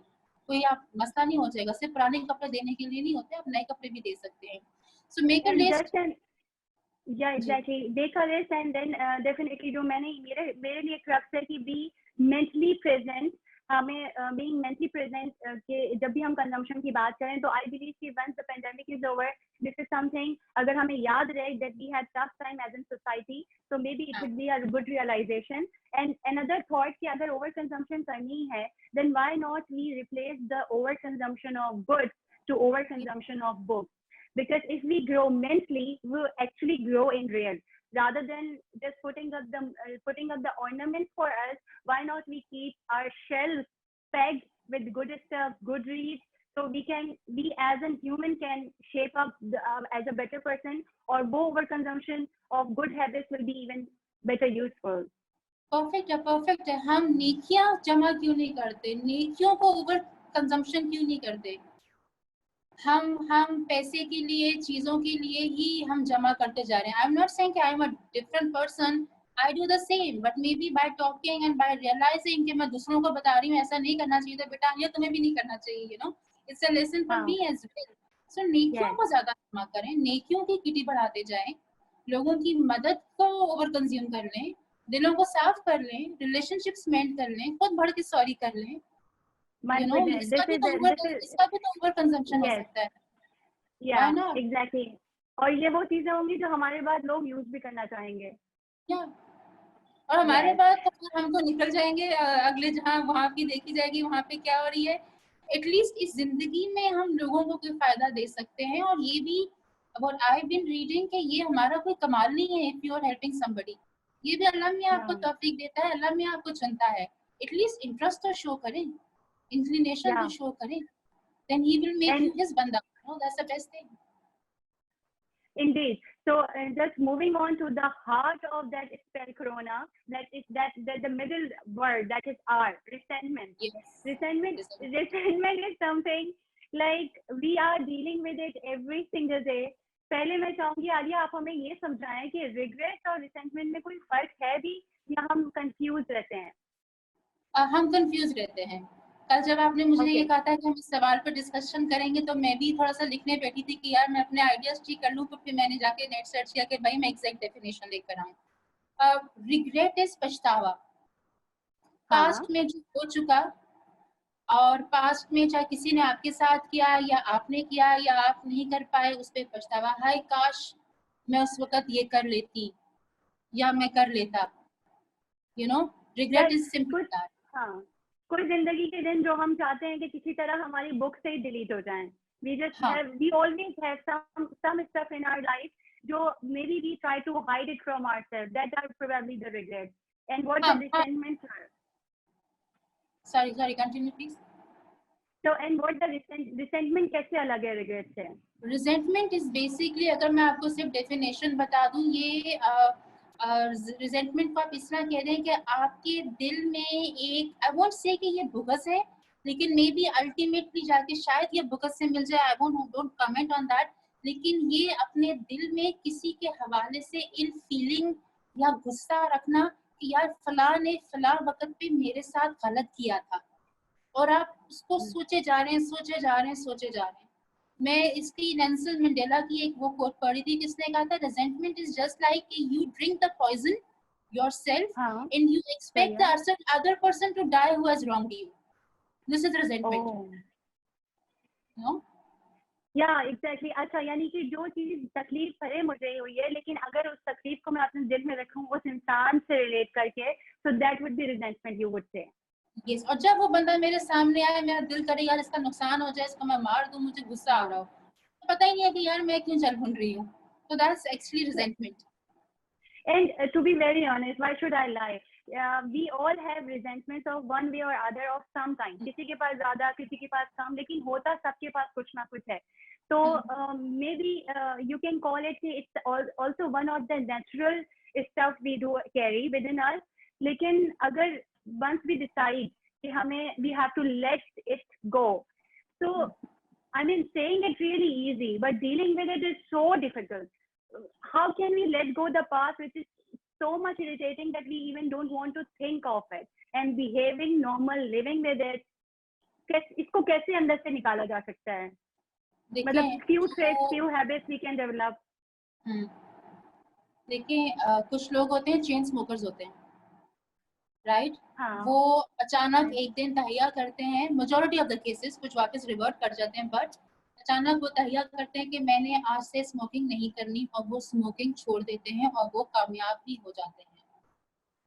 कोई आप मसला नहीं हो जाएगा, सिर्फ पुराने कपड़े देने के लिए नहीं होते, आप नए कपड़े भी दे सकते हैं। So make a and list. Just and yeah जी, एग्जैक्टली देख a list and then definitely जो मैंने मेरे मेरे लिए क्रक्स है कि बी मेंटली प्रेजेंट। हमें बीइंग मेंटली प्रेजेंट के जब भी हम कंजम्पशन की बात करें तो आई बिलीव कि once the pandemic is over this is something अगर हमें याद रहे that we had tough time as in society so maybe it हाँ, would be a good realization. And another thought कि अगर over consumption करनी है then why not we replace the over consumption of goods to over consumption of books, because if we grow mentally we will actually grow in real rather than just putting up the ornaments for us. Why not we keep our shelves pegged with good stuff, good reads, so we as a human can shape up as a better person, or go over consumption of good habits will be even better useful. Perfect है, perfect है। हम नेकियां जमा क्यों नहीं करते, नेकियों को over consumption क्यों नहीं करते? हम पैसे के लिए, चीजों के लिए ही हम जमा करते जा रहे हैं। आई एम नॉट सेइंग कि I am a different person, I do the same, but maybe by talking and by realizing कि मैं दूसरों को बता रही हूँ ऐसा नहीं करना चाहिए, तो बेटा ये तुम्हें भी नहीं करना चाहिए, you know, it's a lesson for हाँ, मी एज वेल। सो नेकियों yes, को ज्यादा जमा करें, नेकियों की किटी बढ़ाते जाएं, लोगों की मदद को ओवर कंज्यूम कर लें, दिलों को साफ कर लें, रिलेशनशिप्स मेंट कर लें, खुद बढ़ के सॉरी कर लें, my यू नो, goodness, इसका भी तो ओवर कंजम्पशन हो yes, सकता है। Why yeah, not? exactly. और ये वो चीजें होंगी जो हमारे बाद लोग यूज भी करना चाहेंगे। या और हमारे Yes, बाद तो फिर हम तो निकल जाएंगे, अगले जहाँ वहां की देखी जाएगी वहां पे क्या हो रही है। एटलीस्ट इस जिंदगी में हम लोगों को कोई फायदा दे सकते हैं, और ये भी व्हाट आई बीन रीडिंग कि ये हमारा कोई कमाल नहीं है, if you are helping somebody, ये भी अल्लाह में आपको हाँ, तौफीक देता है, अल्लाह में आपको चुनता है। एटलीस्ट इंटरेस्ट तो शो करें, इंक्लिनेशन तो yeah, शो करें, देन ही will make and you his बंदा, no that's the best thing. indeed. So just moving on to the heart of that spell corona, that is that the middle word that is R, resentment. Resentment, yes, resentment is something like we are dealing with it every single day. पहले मैं चाहूंगी आलिया आप हमें ये समझाएं कि regret और resentment में कोई फर्क है भी या हम कंफ्यूज रहते हैं? हम कंफ्यूज रहते हैं। कल जब आपने मुझे ओके, ये कहा था कि हम इस सवाल पर डिस्कशन करेंगे, तो मैं भी थोड़ा सा लिखने बैठी थी कि यार मैं अपने आइडियाज ठीक कर लूँ, तो फिर मैंने जाके नेट सर्च किया कि भाई मैं एग्जैक्ट डेफिनेशन लेकर आऊँ। रिग्रेट इज पछतावा, हाँ, पास्ट में जो हो चुका, और पास्ट में चाहे किसी ने आपके साथ किया या आपने किया या आप नहीं कर पाए, उस पर पछतावा, हाय काश मैं उस वक्त ये कर लेती या मैं कर लेता, यू नो, या रिग्रेट इज सिंपली कुछ, दैट। हाँ, कोई जिंदगी के दिन जो हम चाहते हैं कि किसी तरह हमारी बुक से ही डिलीट हो जाएं। हाँ, We always have some stuff in our life जो maybe we try to hide it from ourselves, that are probably the regrets and what the हाँ, हाँ, resentments are. Sorry continue please. So and what the resentment कैसे अलग है regret से? Resentment is basically, अगर मैं आपको सिर्फ डेफिनेशन बता दूं, ये रिजेंटमेंट को आप इस तरह कह दें कि आपके दिल में एक, आई वोंट से कि ये भुगस है, लेकिन मे बी अल्टीमेटली जाके शायद ये भुगस से मिल जाए, I won't don't comment on that, लेकिन ये अपने दिल में किसी के हवाले से इल फीलिंग या गुस्सा रखना कि यार फलां ने फलां वक्त पे मेरे साथ गलत किया था, और आप उसको सोचे जा रहे हैं, सोचे जा रहे हैं, सोचे जा रहे हैं। मैं इसकी नेल्सन मंडेला की एक वो कोट पढ़ी थी, जिसने कहा था resentment is just like you drink the poison yourself हाँ, एंड यू सही एक्सपेक्ट है। The other person to die who has wronged you, this is resentment, Oh. You know. Yeah exactly, अच्छा यानी कि जो चीज तकलीफ भरे मुझे हुई है लेकिन अगर उस तकलीफ को मैं अपने दिल में रखूं उस इंसान से रिलेट करके, so that would be resentment you would say. Yes, और जब वो बंदा मेरे सामने आए, मेरा दिल करे यार इसका नुकसान हो जाए, इसको मैं मार दूं, मुझे गुस्सा आ रहा हाँ, हो, तो पता ही नहीं है कि यार मैं क्यों चल भून रही हूँ, तो that's actually resentment. and to be very honest, why should I lie? We all have resentments of one way or other of some kind. किसी के पास ज्यादा, किसी के पास कम, लेकिन होता सबके पास कुछ ना कुछ है। तो maybe you can call it, it's also one of the natural stuff we do carry within us. लेकिन अगर once we decide कि हमें we have to let it go. So I mean, saying it really easy, but dealing with it is so difficult. How can we let go the past, which is so much irritating that we even don't want to think of it, and behaving normal, living with it? इसको कैसे अंदर से निकाला जा सकता है? मतलब few traits, few habits we can develop. देखिए कुछ लोग होते हैं चेन स्मोकर्स होते हैं, राइट? हाँ. वो अचानक एक दिन तहैया करते हैं, मेजॉरिटी ऑफ द केसेस कुछ वापस रिवर्ट कर जाते हैं, बट अचानक वो तहैया करते हैं कि मैंने आज से स्मोकिंग नहीं करनी, और वो स्मोकिंग छोड़ देते हैं और वो कामयाब भी हो जाते हैं।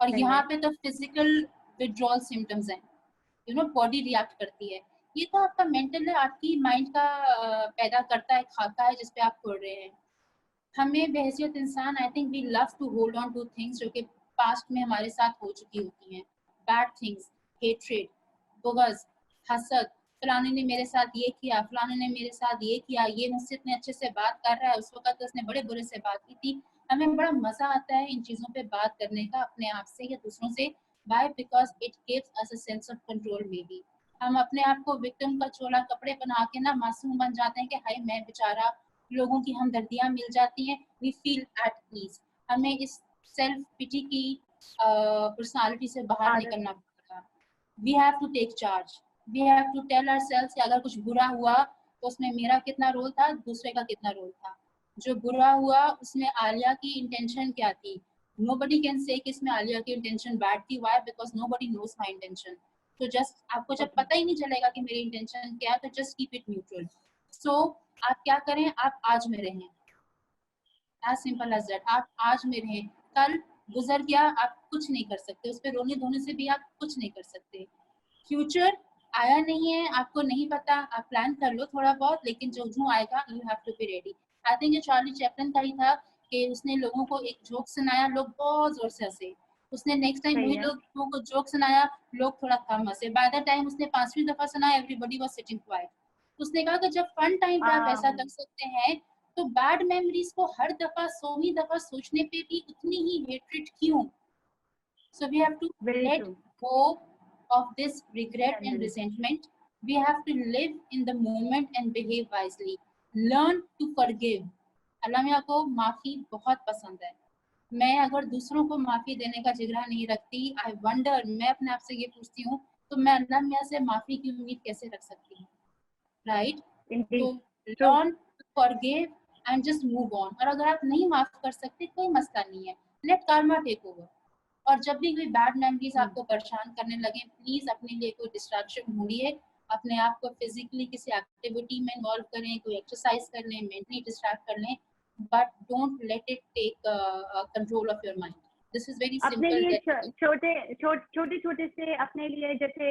और यहाँ पे तो फिजिकल विड्रॉल सिम्टम्स हैं, यू नो, बॉडी रिएक्ट करती है। ये तो आपका मेंटल है, आपकी माइंड का पैदा करता है खाका है जिसपे आप छोड़ रहे हैं। हमें बहैसियत इंसान, I think we love to hold on to things जो कि पास्ट में हमारे साथ हो चुकी होती हैं, बैड थिंग्स, हेट्रेड, बुग़्ज़, हसद, फलाने ने मेरे साथ ये किया, फलाने ने मेरे साथ ये किया, ये मुझसे इतने अच्छे से बात कर रहा है, उस वक्त उसने बड़े बुरे से बात की थी। हमें बड़ा मजा आता है इन चीजों पे बात करने का, अपने आप से या दूसरों से। Why? Because it gives us a sense of control maybe. हम अपने आप को विक्टिम का चोला कपड़े पहना के ना मासूम बन जाते हैं कि हाय मैं बेचारा, लोगों की हमदर्दियां मिल जाती हैं, वी फील एट पीस। हमें इस सेल्फ पिटी की पर्सनालिटी से बाहर निकलना पड़ेगा। We have to take charge, we have to tell ourselves कि अगर कुछ बुरा हुआ तो उसमें मेरा कितना रोल था, दूसरे का कितना रोल था। जो बुरा हुआ उसमें आलिया की इंटेंशन क्या थी? Nobody can say कि इसमें आलिया की इंटेंशन बैड थी। Why? Because nobody knows my intention. तो जस्ट आपको जब पता ही नहीं चलेगा कि मेरी इंटेंशन क्या है, तो जस्ट कीप इट न्यूट्रल। सो आप क्या करें, आप आज में रहें, एज सिंपल एज दैट। आप आज में रहें, कल गुजर गया, आप कुछ नहीं कर सकते, उस पर रोने धोने से भी आप कुछ नहीं कर सकते। फ्यूचर आया नहीं है, आपको नहीं पता, आप प्लान कर लो थोड़ा बहुत, लेकिन जो आएगा you have to be ready. I think ये चार्ली चैपलिन का ही था कि उसने लोगों को एक जोक सुनाया, लोग बहुत जोर से हंसे। उसने नेक्स्ट टाइम वही लोगों को जोक सुनाया, लोग थोड़ा कम हंसे। बाय द टाइम उसने 5वीं दफा सुनाया, एवरीबॉडी वाज सिटिंग क्वाइट। उसने कहा कि जब फन टाइम पे आप ऐसा कर सकते हैं, तो बैड मेमोरीज को हर दफा 100वीं दफा सोचने पे भी उतनी ही हेट्रेड क्यों? So we have to let go of this regret and resentment. We have to live in the moment and behave wisely. Learn to forgive. अलामिया को माफी बहुत पसंद है। मैं अगर दूसरों को माफी देने का जिगरा नहीं रखती, आई वंडर, मैं अपने आप से ये पूछती हूँ, तो मैं अलामिया से माफी की उम्मीद कैसे रख सकती हूँ, राइट? तो learn to forgive and just move on. और अगर आप नहीं माफ कर सकते, कोई मसला नहीं है, let karma take over. और जब भी कोई बैड मेमोरीज आपको परेशान करने लगे, प्लीज अपने लिए कोई डिस्ट्रैक्शन ढूंढिए, अपने आप को फिजिकली किसी एक्टिविटी में इन्वॉल्व करें, कोई एक्सरसाइज कर लें, मेंटली डिस्ट्रैक्ट कर लें, but don't let it take control of your mind. This is very simple. अपने लिए छोटे से अपने लिए, जैसे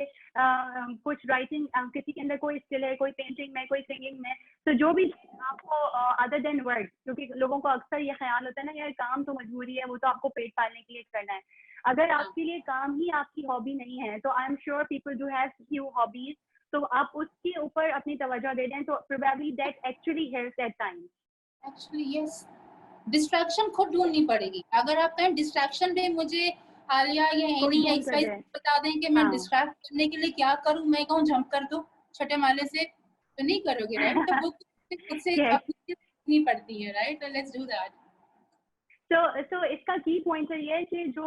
कुछ राइटिंग, किसी के अंदर कोई स्किल है, कोई पेंटिंग में, कोई सिंगिंग में, तो जो भी आपको अदर देन वर्ड, क्योंकि लोगों को अक्सर ये ख्याल होता है ना यार काम तो मजबूरी है, वो तो आपको पेट पालने के लिए करना है। अगर आपके लिए काम ही आपकी हॉबी नहीं है, तो I am sure people do have few hobbies, तो आप उसके ऊपर अपनी तवज्जो दे दें, तो probably that actually helps at times. Actually yes, distraction खुद ढूंढनी पड़ेगी। अगर आप कहें डिस्ट्रैक्शन पे मुझे आलिया या एनी एक्सरसाइज बता दें कि मैं डिस्ट्रैक्ट करने के लिए क्या करूं, मैं कहूं जंप कर दो छठे माले से, तो नहीं करोगे, राइट? तो वो खुद से अपनी सीखनी पड़ती है, राइट? तो लेट्स डू दैट। तो इसका की पॉइंट ये है कि जो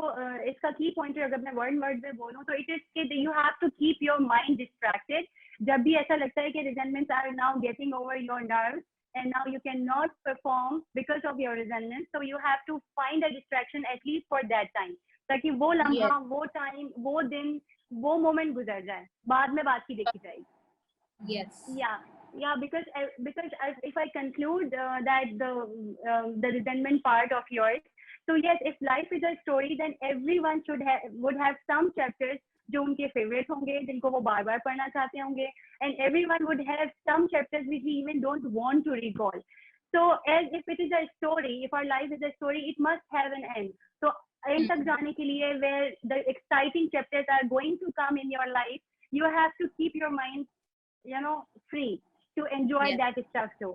इसका की पॉइंट अगर मैं वर्ड में बोलूं, तो इट इज कि you have to keep your mind distracted. जब भी ऐसा लगता है कि resentments are now getting over your nerves and now you cannot perform because of your resentment, so you have to find a distraction at least for that time, ताकि वो लम्हा, वो टाइम, वो दिन, वो मोमेंट गुजर जाए, बाद में बात की देखी जाएगी। yes yeah because if I conclude that the resentment part of yours, so yes, if life is a story, then everyone would have some chapters जो उनके फेवरेट होंगे, जिनको वो बार बार पढ़ना चाहते होंगे, and everyone would have some chapters which we even don't want to recall. So as if it is a story, if our life is a story, it must have an end. So end तक जाने के लिए, where the exciting chapters are going to come in your life, you have to keep your mind, free to enjoy that stuff too.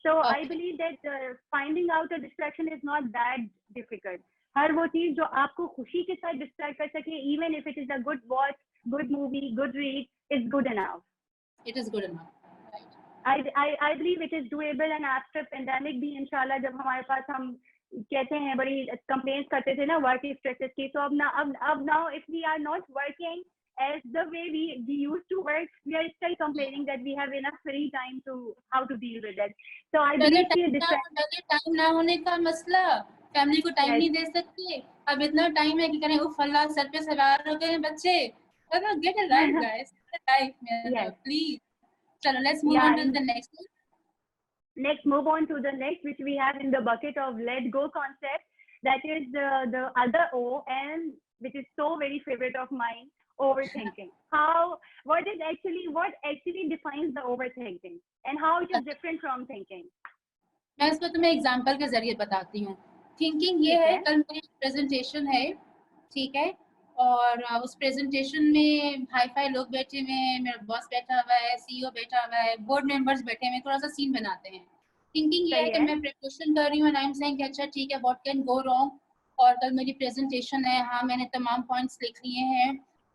So I believe that finding out a distraction is not that difficult. हर वो चीज जो आपको खुशी के साथ distract कर सके, even if it is a good watch, good movie, good read, is good enough. It is good enough. I believe it is doable. and after pandemic भी इंशाल्लाह जब हमारे पास हम कहते हैं बड़ी complaints करते थे ना work stresses की, तो अब now if we are not working as the way we used to work, we are still complaining that we have enough free time to how to deal with it. So I believe time ना होने का मसला, family को time नहीं दे सकते, अब इतना time है कि करें उफ अल्लाह सर पे सवार हो गए बच्चे. Get it right guys, get it right man, please. So let's move on to the next one. Let's move on to the next, which we have in the bucket of let go concept. That is the other O, and which is so very favorite of mine, overthinking. What actually defines the overthinking, and how it is different from thinking? मैं इसको तुम्हें example के जरिए बताती हूँ. Thinking ये है, कल मेरी प्रेजेंटेशन है, ठीक है, और उस प्रेजेंटेशन में हाई फाई लोग बैठे हुए हैं, मेरा बॉस बैठा हुआ है, सीईओ बैठा हुआ है, बोर्ड मेंबर्स बैठे हुए हैं, थोड़ा सा सीन बनाते हैं. थिंकिंग ये है कि मैं प्रिपरेशन कर रही हूँ एंड आई एम सेइंग अच्छा ठीक है, व्हाट कैन गो रॉन्ग, और कल मेरी प्रेजेंटेशन है, हाँ मैंने तमाम पॉइंट्स लिख लिए हैं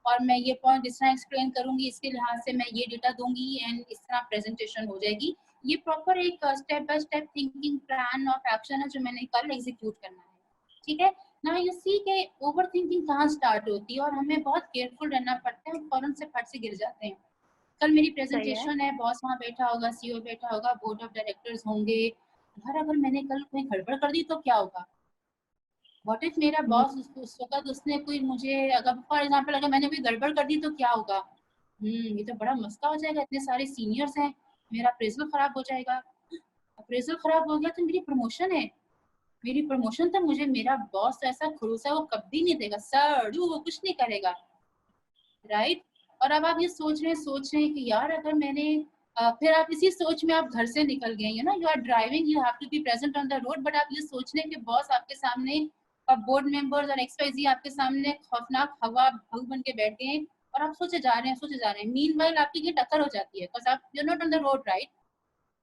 और मैं ये पॉइंट इस तरह एक्सप्लेन करूंगी, इसके लिहाज से मैं ये डेटा दूंगी एंड इस तरह प्रेजेंटेशन हो जाएगी. ये प्रॉपर एक step by step thinking plan of action है जो मैंने कल एग्जीक्यूट करना है, ठीक है. ना यू सी के ओवर थिंकिंग कहाँ स्टार्ट होती है और हमें बहुत केयरफुल रहना पड़ता है, हम फौरन से फट से गिर जाते हैं. कल मेरी प्रेजेंटेशन है, बॉस वहाँ बैठा होगा, सीईओ बैठा होगा, बोर्ड ऑफ डायरेक्टर्स होंगे. यार अगर मैंने कल कोई गड़बड़ कर दी तो क्या होगा? व्हाट इफ मेरा बॉस उस वक्त उसने कोई मुझे, अगर फॉर एग्जांपल अगर मैंने कोई गड़बड़ कर दी तो क्या होगा? ये तो बड़ा मसला हो जाएगा, इतने सारे सीनियर्स हैं, मेरा अप्रेजल खराब हो जाएगा. अप्रेजल खराब हो गया तो मेरी प्रमोशन है, मेरी प्रमोशन तो मुझे मेरा बॉस ऐसा खड़ूसा वो कभी नहीं देगा, सर वो कुछ नहीं करेगा, राइट. और अब आप ये सोच रहे हैं कि यार अगर मैंने फिर आप इसी सोच में आप घर से निकल गए, you know you are driving, you have to be present on the road, but आप ये सोच रहे हैं कि बॉस आपके सामने और बोर्ड मेंबर्स और XYZ आपके सामने खौफनाक हवा भाग बन के बैठ गए और आप सोचे जा रहे हैं. मीनवाइल आपकी ये टक्कर हो जाती है, बिकॉज़ आप you are not on the road, right.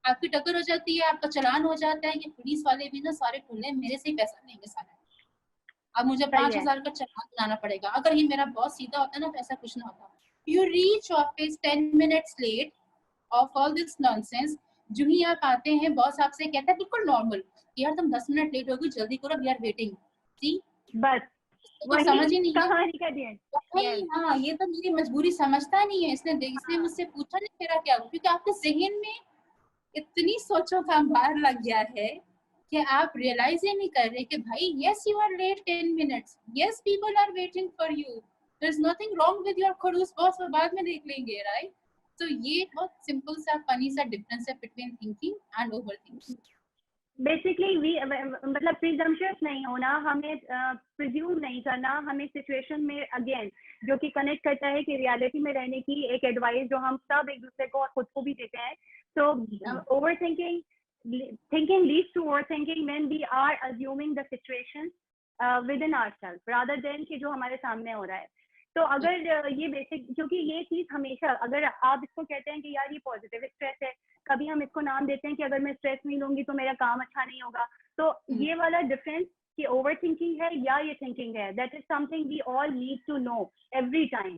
आपकी टक्कर हो जाती है, आपका चालान हो जाता है कि पुलिस वाले भी ना सारे खुले मेरे से ही पैसा लेंगे सारा, अब मुझे 5,000 का चालान बनाना पड़ेगा. अगर ये मेरा बॉस सीधा होता ना तो ऐसा कुछ ना होता. You reach office 10 minutes late of all this nonsense. जो ही आप आते हैं बॉस आपसे कहता है बिल्कुल नॉर्मल, यार तुम 10 मिनट लेट हो गई, जल्दी करो, वी आर वेटिंग. सी बस तो समझ ही नहीं है कहानी का दिन. हाँ ये तो मेरी मजबूरी समझता नहीं है, इसने मुझसे पूछा नहीं मेरा क्या, क्योंकि आपके जहन में इतनी सोचों का अंबार लग गया है कि आप रियलाइज ही नहीं कर रहे कि भाई yes you are late 10 minutes, yes people are waiting for you, there is nothing wrong with your खड़ूस बॉस, और बाद में देख लेंगे, राइट. तो ये बहुत सिंपल सा फनी सा डिफरेंस है between thinking and overthinking. Basically मतलब प्रिजम्पशंस नहीं होना, हमें प्रिज्यूम नहीं करना, हमें सिचुएशन में अगेन जो कि कनेक्ट करता है कि रियलिटी में रहने की एक एडवाइस जो हम सब एक दूसरे को और खुद को भी देते हैं. So overthinking, thinking leads to overthinking when we are assuming the situation within ourselves rather than कि जो हमारे सामने हो रहा है. तो अगर ये बेसिक, क्योंकि ये चीज हमेशा अगर आप इसको कहते हैं कि यार ये पॉजिटिव स्ट्रेस है, कभी हम इसको नाम देते हैं कि अगर मैं स्ट्रेस नहीं लूंगी तो मेरा काम अच्छा नहीं होगा. तो ये वाला डिफरेंस कि ओवर थिंकिंग है या ये थिंकिंग है, that is something we all need to know every time.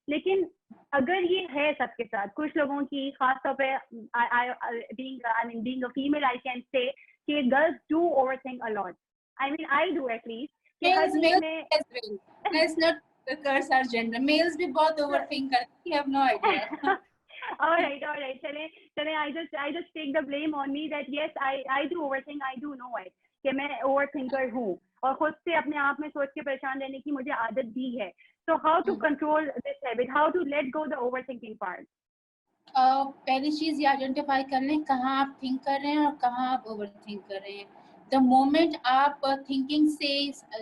लेकिन अगर ये है सबके साथ, कुछ लोगों की खास तौर पे being a female I can say कि girls do overthink a lot. I mean I do at least कि हर चीज में let's not curse our gender, males भी बहुत overthink करते हैं, have no idea. all right चले I just take the blame on me that yes I do overthink, I do know it कि मैं ओवरथिंकर हूँ और खुद से अपने आप में सोच के परेशान रहने की मुझे आदत भी है. So how to control this habit? How to let go the overthinking part? पहली चीज ये आइडेंटिफाई कर लें कहाँ आप थिंक कर रहे हैं और कहाँ आप ओवर थिंक कर रहे हैं. द मोमेंट आप थिंकिंग से,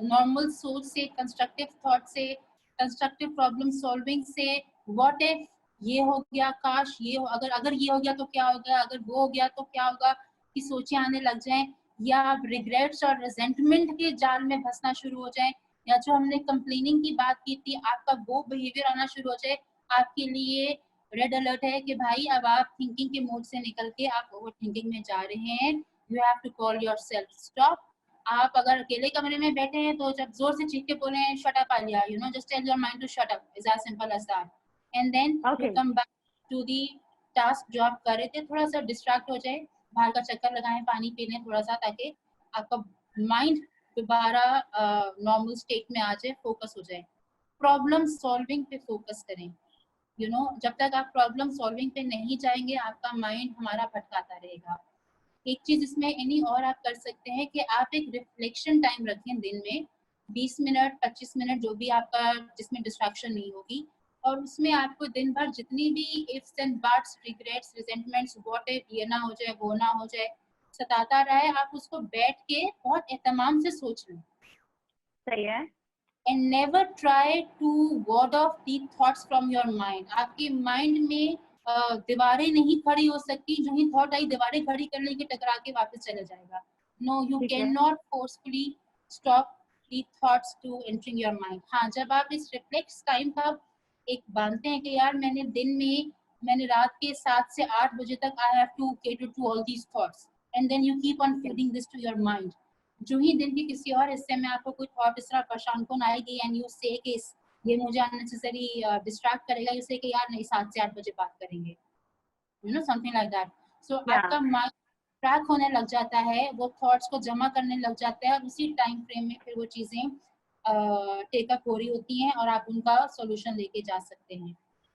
नॉर्मल सोच से, कंस्ट्रक्टिव थॉट से, कंस्ट्रक्टिव प्रॉब्लम सॉल्विंग से, व्हाट इफ ये हो गया, काश ये हो, अगर ये हो गया तो क्या होगा, अगर वो हो गया तो क्या होगा, की सोचें आने लग जाएं, या आप रिग्रेट्स और रिजेंटमेंट के जाल में फंसना शुरू हो जाएं, या जो हमने कंप्लेनिंग की बात की थी आपका वो बिहेवियर आना शुरू हो जाए, आपके लिए रेड अलर्ट है कि भाई अब आप थिंकिंग के मोड से निकल के आप ओवर थिंकिंग में जा रहे हैं. You have to call yourself stop, आप अगर अकेले कमरे में बैठे हैं तो जब जोर से चीख के बोले shut up Alia, you know, just tell your mind to shut up, is as simple as that, and then you Okay. Come back to the task जो आप कर रहे थे, थोड़ा सा डिस्ट्रैक्ट हो जाए, बाहर का चक्कर लगाएं, पानी पी लें थोड़ा सा, ताकि आपका माइंड दोबारा नॉर्मल स्टेट में आ जाए, फोकस हो जाए। प्रॉब्लम सॉल्विंग पे फोकस करें, यू नो, जब तक आप प्रॉब्लम सॉल्विंग पे नहीं जाएंगे आपका माइंड हमारा भटकाता रहेगा। एक चीज इसमें एनी और आप कर सकते हैं कि आप एक रिफ्लेक्शन टाइम रखें दिन में, 20 मिनट 25 मिनट जो भी आपका, जिसमें डिस्ट्रैक्शन नहीं होगी, और उसमें आपको दिन भर जितनी भी ifs and buts, regrets, resentments, what if, ये ना हो जाए वो ना हो जाए, सताता रहे, आप उसको बैठ के बहुत एहतमाम से सोच लें। सही है। And never try to ward off the thoughts from your mind. आपके माइंड में दीवारें नहीं खड़ी हो सकती, जो ही थॉट आई दीवारें खड़ी कर लेंगे, टकरा के वापस चला जाएगा। नो, यू ठीक कैन है। Not forcefully stop the thoughts to entering your mind. हाँ, जब आप इस रिफ्लेक्स टाइम का एक बांधते हैं कि यार मैंने दिन में, मैंने रात के 7 से 8 बजे तक I have to cater to all these thoughts, and then you keep on feeding this to your mind. जो ही दिन के किसी और हिस्से में आपको कोई थॉट इस तरह परेशान कौन आएगी, एंड यू से कि ये मुझे अननेसेसरी डिस्ट्रैक्ट करेगा, यू से कि यार नहीं 7 से 8 बजे बात करेंगे, you know, something like that. So Yeah. आपका माइंड ट्रैक होने लग जाता है, वो थॉट्स को जमा करने लग जाता है, और उसी टाइम फ्रेम में फिर वो चीजें टेकअप हो रही होती हैं और आप उनका सॉल्यूशन लेके जा सकते हैं।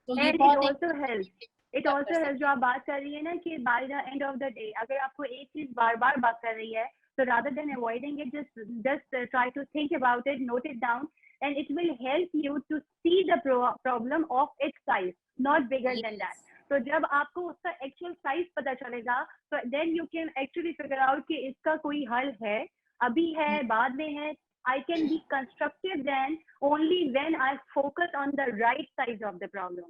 तो ये And it बहुत also helps. It आप कर also helps, सकते जो आप बात कर रही है ना कि by the end of the day अगर आपको एक चीज बार बार बात कर रही है, so rather than avoiding it, just try to think about it, note it down, and it will help you to see the problem of its size, not bigger हैं। than that. तो जब आपको उसका एक्चुअल साइज पता चलेगा, तो then you can actually figure out कि इसका कोई हल है, अभी है, बाद में है. I can be constructive then only when I focus on the right side of the problem.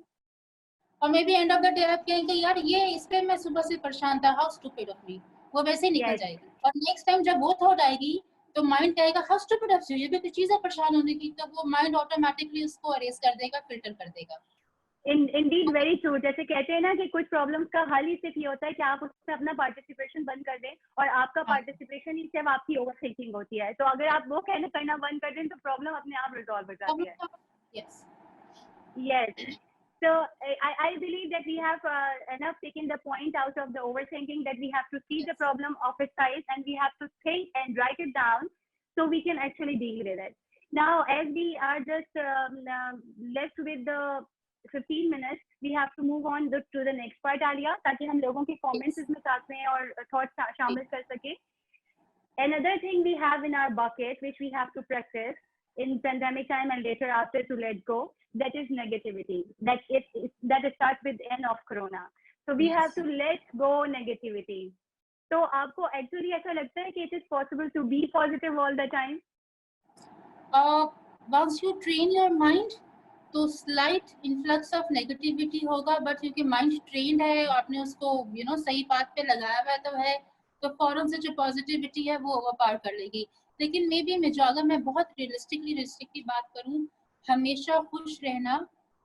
और may be end of the day आप कहेंगे यार ये इस पे मैं सुबह से परेशान था, हाउ स्टूपिड ऑफ मी, वो वैसे ही निकल Yes. जाएगी। और नेक्स्ट टाइम जब वो थॉट आएगी तो माइंड कहेगा हाउ स्टूपिड ऑफ यू, ये भी कोई चीज है परेशान होने की, तो वो माइंड ऑटोमेटिकली उसको अरेज कर देगा, फिल्टर कर देगा। Indeed very true. जैसे कहते हैं ना कि कुछ प्रॉब्लम्स का हल ही सिर्फ ये होता है कि आप उसमें अपना पार्टिसिपेशन बंद कर दें, और आपका हाँ, पार्टिसिपेशन ही सिर्फ आपकी ओवर थिंकिंग होती है. तो अगर आप वो कहना करना बंद कर दें तो प्रॉब्लम अपने आप रिजॉल्व हो जाती है. Yes, Yes. So I believe that we have enough taken the point out of the overthinking, that we have to see the problem of its size and we have to think and write it down so we can actually deal with it. Now, as we are just left with the 15 minutes, we have to move on to the next part, Alia, ताकि हम लोगों के comments इसमें साथ में और thoughts शामिल कर सके. Another thing we have in our bucket, which we have to practice in pandemic time and later after to let go, that is negativity. That starts with N of Corona. So we have to let go negativity. So आपको actually ऐसा लगता है कि it is possible to be positive all the time? once you train your mind तो slight influx of negativity होगा, but क्योंकि mind trend है, आपने उसको यू नो सही पाथ पे लगाया हुआ तो है, तो फौरन से जो पॉजिटिविटी है वो ओवरपावर कर लेगी। लेकिन मे बी मैं जो, अगर मैं बहुत रियलिस्टिकली बात करूं, हमेशा खुश रहना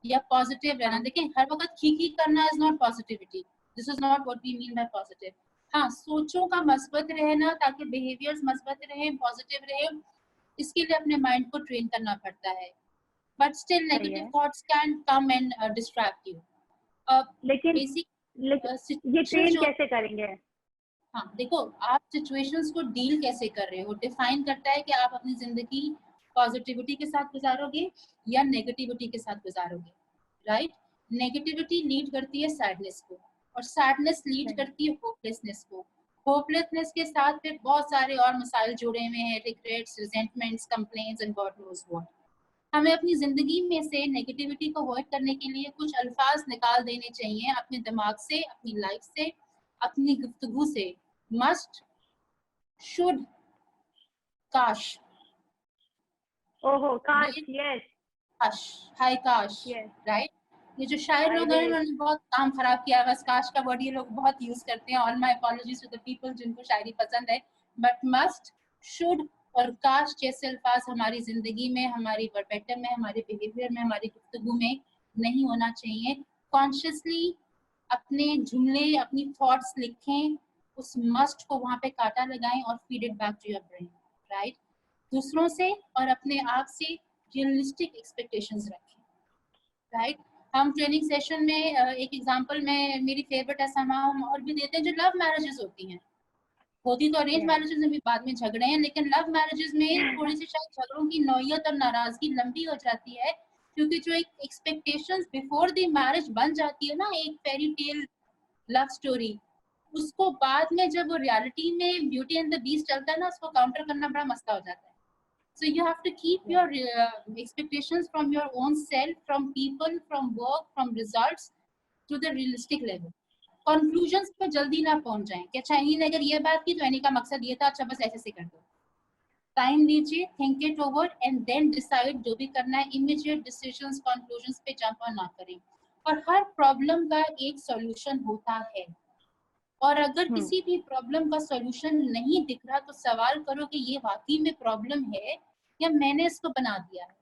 या पॉजिटिव रहना, देखिए हर वक्त खी करना is not positivity, this is not what we mean by positive. हाँ, सोचों का मस्बत रहना ताकि बिहेवियर्स मस्बत रहे, पॉजिटिव रहे, इसके लिए अपने माइंड को ट्रेन करना पड़ता है। But still negative thoughts can come and distract you. लेकिन ये ट्रेन कैसे करेंगे? हाँ, देखो आप सिचुएशंस को डील कैसे कर रहे हो डिफाइन करता है कि आप अपनी जिंदगी पॉजिटिविटी के साथ गुजारोगे या नेगेटिविटी के साथ गुजारोगे, राइट? नेगेटिविटी लीड करती है सैडनेस को, और सैडनेस लीड करती है होपलेसनेस को। होपलेसनेस के साथ फिर बहुत सारे और मसाइल जुड़े हुए हैं, regrets, resentments, complaints and God knows what. हमें अपनी जिंदगी में से नेगेटिविटी को अवॉइड करने के लिए कुछ अल्फाज निकाल देने चाहिए अपने दिमाग से, अपनी लाइफ से, अपनी गुफ्तगू से। मस्ट, शुड, काश। ओहो, काश, यस, काश, हाय काश, राइट? ये जो शायर लोग हैं उन्होंने बहुत काम खराब किया, बस काश का वर्ड ये लोग बहुत यूज करते हैं। All my apologies to the people जिनको शायरी पसंद है, बट मस्ट, शुड और काश जैसे अल्फाज हमारी जिंदगी में, हमारी वर्बेटम में, हमारे बिहेवियर में, हमारी गुफ्तगू में नहीं होना चाहिए। कॉन्शियसली अपने जुमले, अपनी थॉट्स लिखें, उस मस्ट को वहां पे काटा लगाएं और feed it back to your brain. Right? दूसरों से और अपने आप से रियलिस्टिक एक्सपेक्टेशंस रखें, राइट? हम ट्रेनिंग सेशन में एक एग्जांपल में मेरी फेवरेट ऐसा हम और भी देते हैं जो लव मैरिजेस होती हैं। होती तो अरेंज मैरिजेस में भी बाद में झगड़े हैं, लेकिन लव मैरिजेस में थोड़ी सी शायद झगड़ों की नौयत और नाराजगी लंबी हो जाती है, क्योंकि जो एक एक्सपेक्टेशंस बिफोर द मैरिज बन जाती है ना, एक फेरी टेल लव स्टोरी, उसको बाद में जब वो रियलिटी में ब्यूटी एंड द बीस्ट चलता है ना, उसको काउंटर करना बड़ा मसला हो जाता है। So you have to keep your expectations from your own self, from people, from work, from results to the realistic level. Conclusions पे जल्दी ना पहुंच जाएं कि अच्छा इन्हीं अगर ये बात की तो इन्हीं का मकसद ये था, अच्छा बस ऐसे से कर दो। टाइम लीजिए, think it over and then decide जो भी करना है। इमीडिएट डिसीजंस कंक्लूजन्स पे जंप ऑन ना करें। और हर प्रॉब्लम का एक सॉल्यूशन होता है, और अगर किसी भी प्रॉब्लम का सॉल्यूशन नहीं दिख रहा तो सवाल करो कि ये वाकई में प्रॉब्लम है या मैंने इसको बना दिया है,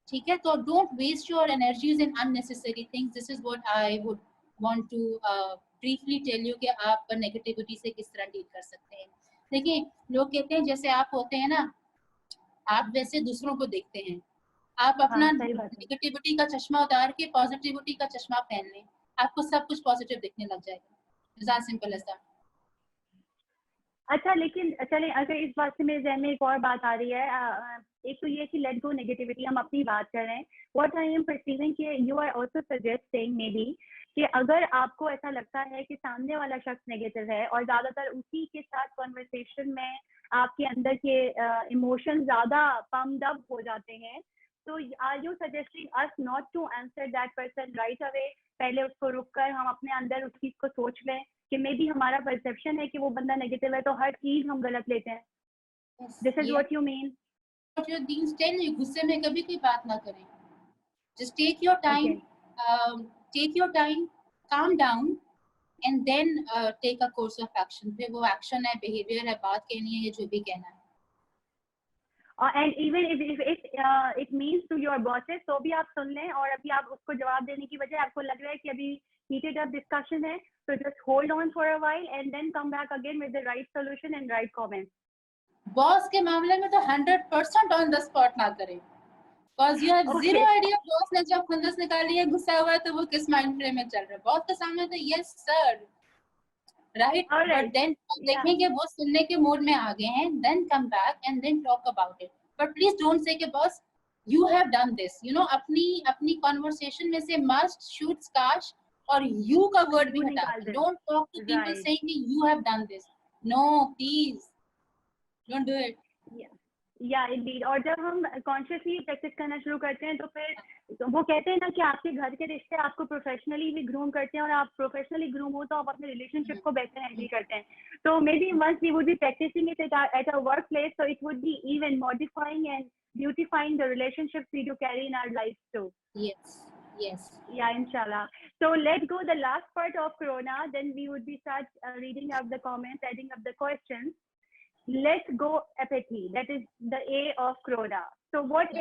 ठीक है? तो don't waste your energies in unnecessary things. This is what I would want to briefly tell you कि आप नेगेटिविटी से किस तरह डील कर सकते हैं। देखिए, लोग कहते हैं जैसे आप होते हैं ना, आप वैसे दूसरों को देखते हैं। आप अपना नेगेटिविटी का चश्मा उतार के पॉजिटिविटी का चश्मा पहन लें, आपको सब कुछ पॉजिटिव दिखने लग जाएगा। सिंपल ऐसा। अच्छा, लेकिन चले अगर इस बात से मेरे जहन में एक और बात आ रही है, एक तो ये कि लेट गो नेगेटिविटी, हम अपनी बात कर रहे हैं। व्हाट आई एम परसीविंग कि you are also suggesting maybe कि अगर आपको ऐसा लगता है कि सामने वाला शख्स नेगेटिव है और ज्यादातर उसी के साथ कॉन्वर्सेशन में आपके अंदर के इमोशन ज्यादा पम्ड अप हो जाते हैं, तो are you suggesting us not to answer that person right away? पहले उसको रुक कर हम अपने अंदर उस चीज को सोच लें कि मे बी हमारा परसेप्शन है कि वो बंदा नेगेटिव है, तो हर चीज हम गलत लेते हैं। This is what you mean? What you these tell you, गुस्से में कभी कोई बात ना करें। Just take your time, calm down and then take a course of action. फिर वो एक्शन है, बिहेवियर है, बात कहनी है, ये जो भी कहना है। And even if it means to your bosses, तो भी आप सुन लें, और अभी आप उसको जवाब देने की बजाय आपको लग रहा है कि अभी हीटेड अप डिस्कशन है, तो just hold on for a while and then come back again with the right solution and right comments. Boss के मामले में तो 100% ऑन द स्पॉट ना करें, because you have zero idea boss ने जब खुंदस निकाली है, गुस्सा हुआ है, तो वो किस माइंड फ्रेम में चल रहा है। बॉस के सामने तो yes sir, right, but then देखें कि वो सुनने के मूड में आ गए हैं, then come back and then talk about it. But please don't say कि boss you have done this, you know, अपनी कॉन्वर्सेशन में से मस्ट, शुड, काश और यू का वर्ड भी हटा दें। Don't talk to people saying कि you have done this, no please don't do it. या इंडीड। और जब हम कॉन्शियसली प्रैक्टिस करना शुरू करते हैं तो फिर वो कहते हैं ना कि आपके घर के रिश्ते आपको प्रोफेशनली भी ग्रूम करते हैं, और आप प्रोफेशनली ग्रूम हो तो आप अपने रिलेशनशिप को बेहतर हैंडल करते हैं। तो maybe once we would be practicing it at a work place, so it would be even modifying and beautifying the relationships we do carry in our lives too. Yes. Yeah, inshallah. So let's go the last part of Corona, then we would be start reading up the comments, adding up the questions. Let's go apathy, that is the A of Corona. So what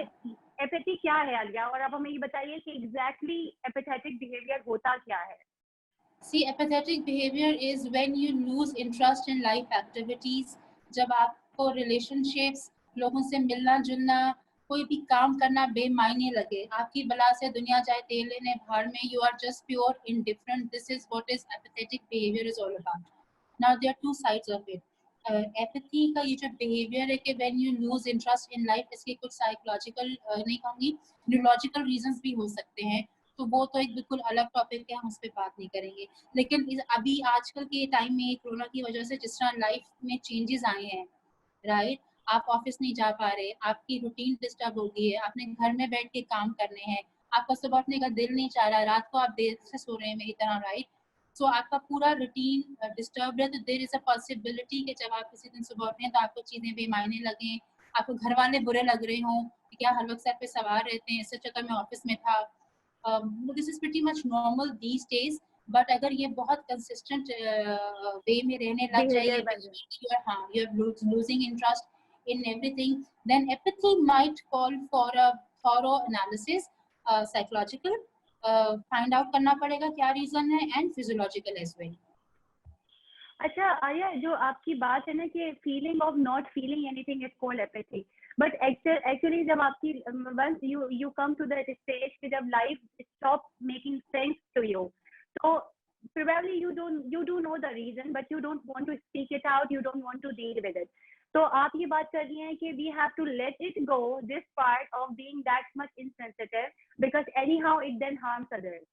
apathy क्या है आलिया, और अब हमें ये बताइए कि exactly apathetic behavior होता क्या है? See, apathetic behavior is when you lose interest in life activities. जब आपको relationships, लोगों से मिलना जुलना, कोई भी काम करना बेमायने लगे, आपकी बला से दुनिया जाए तेल लेने भाड़ में, you are just pure indifferent. This is what is apathetic behavior is all about. Now there are two sides of it. Apathy का ये जो बिहेवियर है कि when you lose interest in life, इसके कुछ साइकोलॉजिकल नहीं कहूँगी, न्यूरोलॉजिकल रीजंस भी हो सकते हैं, तो वो तो एक बिल्कुल अलग टॉपिक है, हम उस पर बात नहीं करेंगे। लेकिन अभी आजकल के टाइम में कोरोना की वजह से जिस तरह लाइफ में चेंजेस आए हैं, राइट, आप ऑफिस नहीं जा पा रहे, आपकी रूटीन डिस्टर्ब हो गई है, आपने घर में बैठ के काम करने हैं, आपका सुबह उठने का दिल नहीं चाह रहा, रात को आप देर से सो रहे हैं मेरी तरह, राइट, सो आपका पूरा रूटीन डिस्टर्ब है, तो देयर इज अ पॉसिबिलिटी कि जब आप किसी दिन सुबह उठें तो आपको चीजें बेमायने लगें, आपको घर वाले बुरे लग रहे हों कि क्या हर वक्त सर पे सवार रहते हैं, इससे अच्छा मैं ऑफिस में था। This is pretty much normal these days, but अगर ये बहुत कंसिस्टेंट वे में रहने लग जाए, हाँ, you are losing interest in everything, then apathy might call for a thorough analysis, psychological, find out करना पड़ेगा क्या रीजन है, एंड फिजियोलॉजिकल एज वेल। अच्छा आर्या, जो आपकी बात है ना कि feeling of not feeling anything is called apathy, but actually जब आपकी once you come to that stage कि जब life stop making sense to you, तो probably you do know the reason but you don't want to speak it out, you don't want to deal with it. तो आप ये बात कर रही हैं कि we have to let it go, this part of being that much insensitive, because anyhow it then harms others.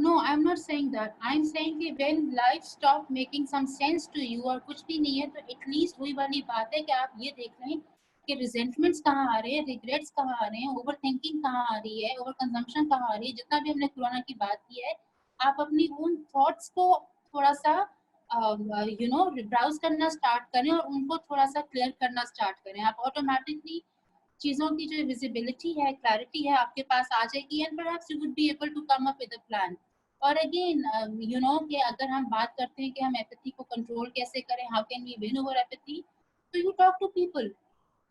No, I'm not saying that. I'm saying कि when life stop making some sense to you और कुछ भी नहीं है, तो at least वही वाली बात है कि आप ये देख रहे हैं कि resentments कहाँ आ रहे हैं, regrets कहाँ आ रहे हैं, overthinking कहाँ आ रही है, overconsumption कहाँ आ रही है. जितना भी हमने कोरोना की बात की है, आप अपनी own thoughts को थोड़ा सा browse करना start करें और उनको थोड़ा सा clear करना start करें. आप automatically चीजों की जो विजिबिलिटी है, क्लैरिटी है, आपके पास आ जाएगी and perhaps you would be able to come up with a plan. और अगेन कि अगर हम बात करते हैं कि हम एपैथी को कंट्रोल कैसे करें, how can we win over apathy, तो you talk to people,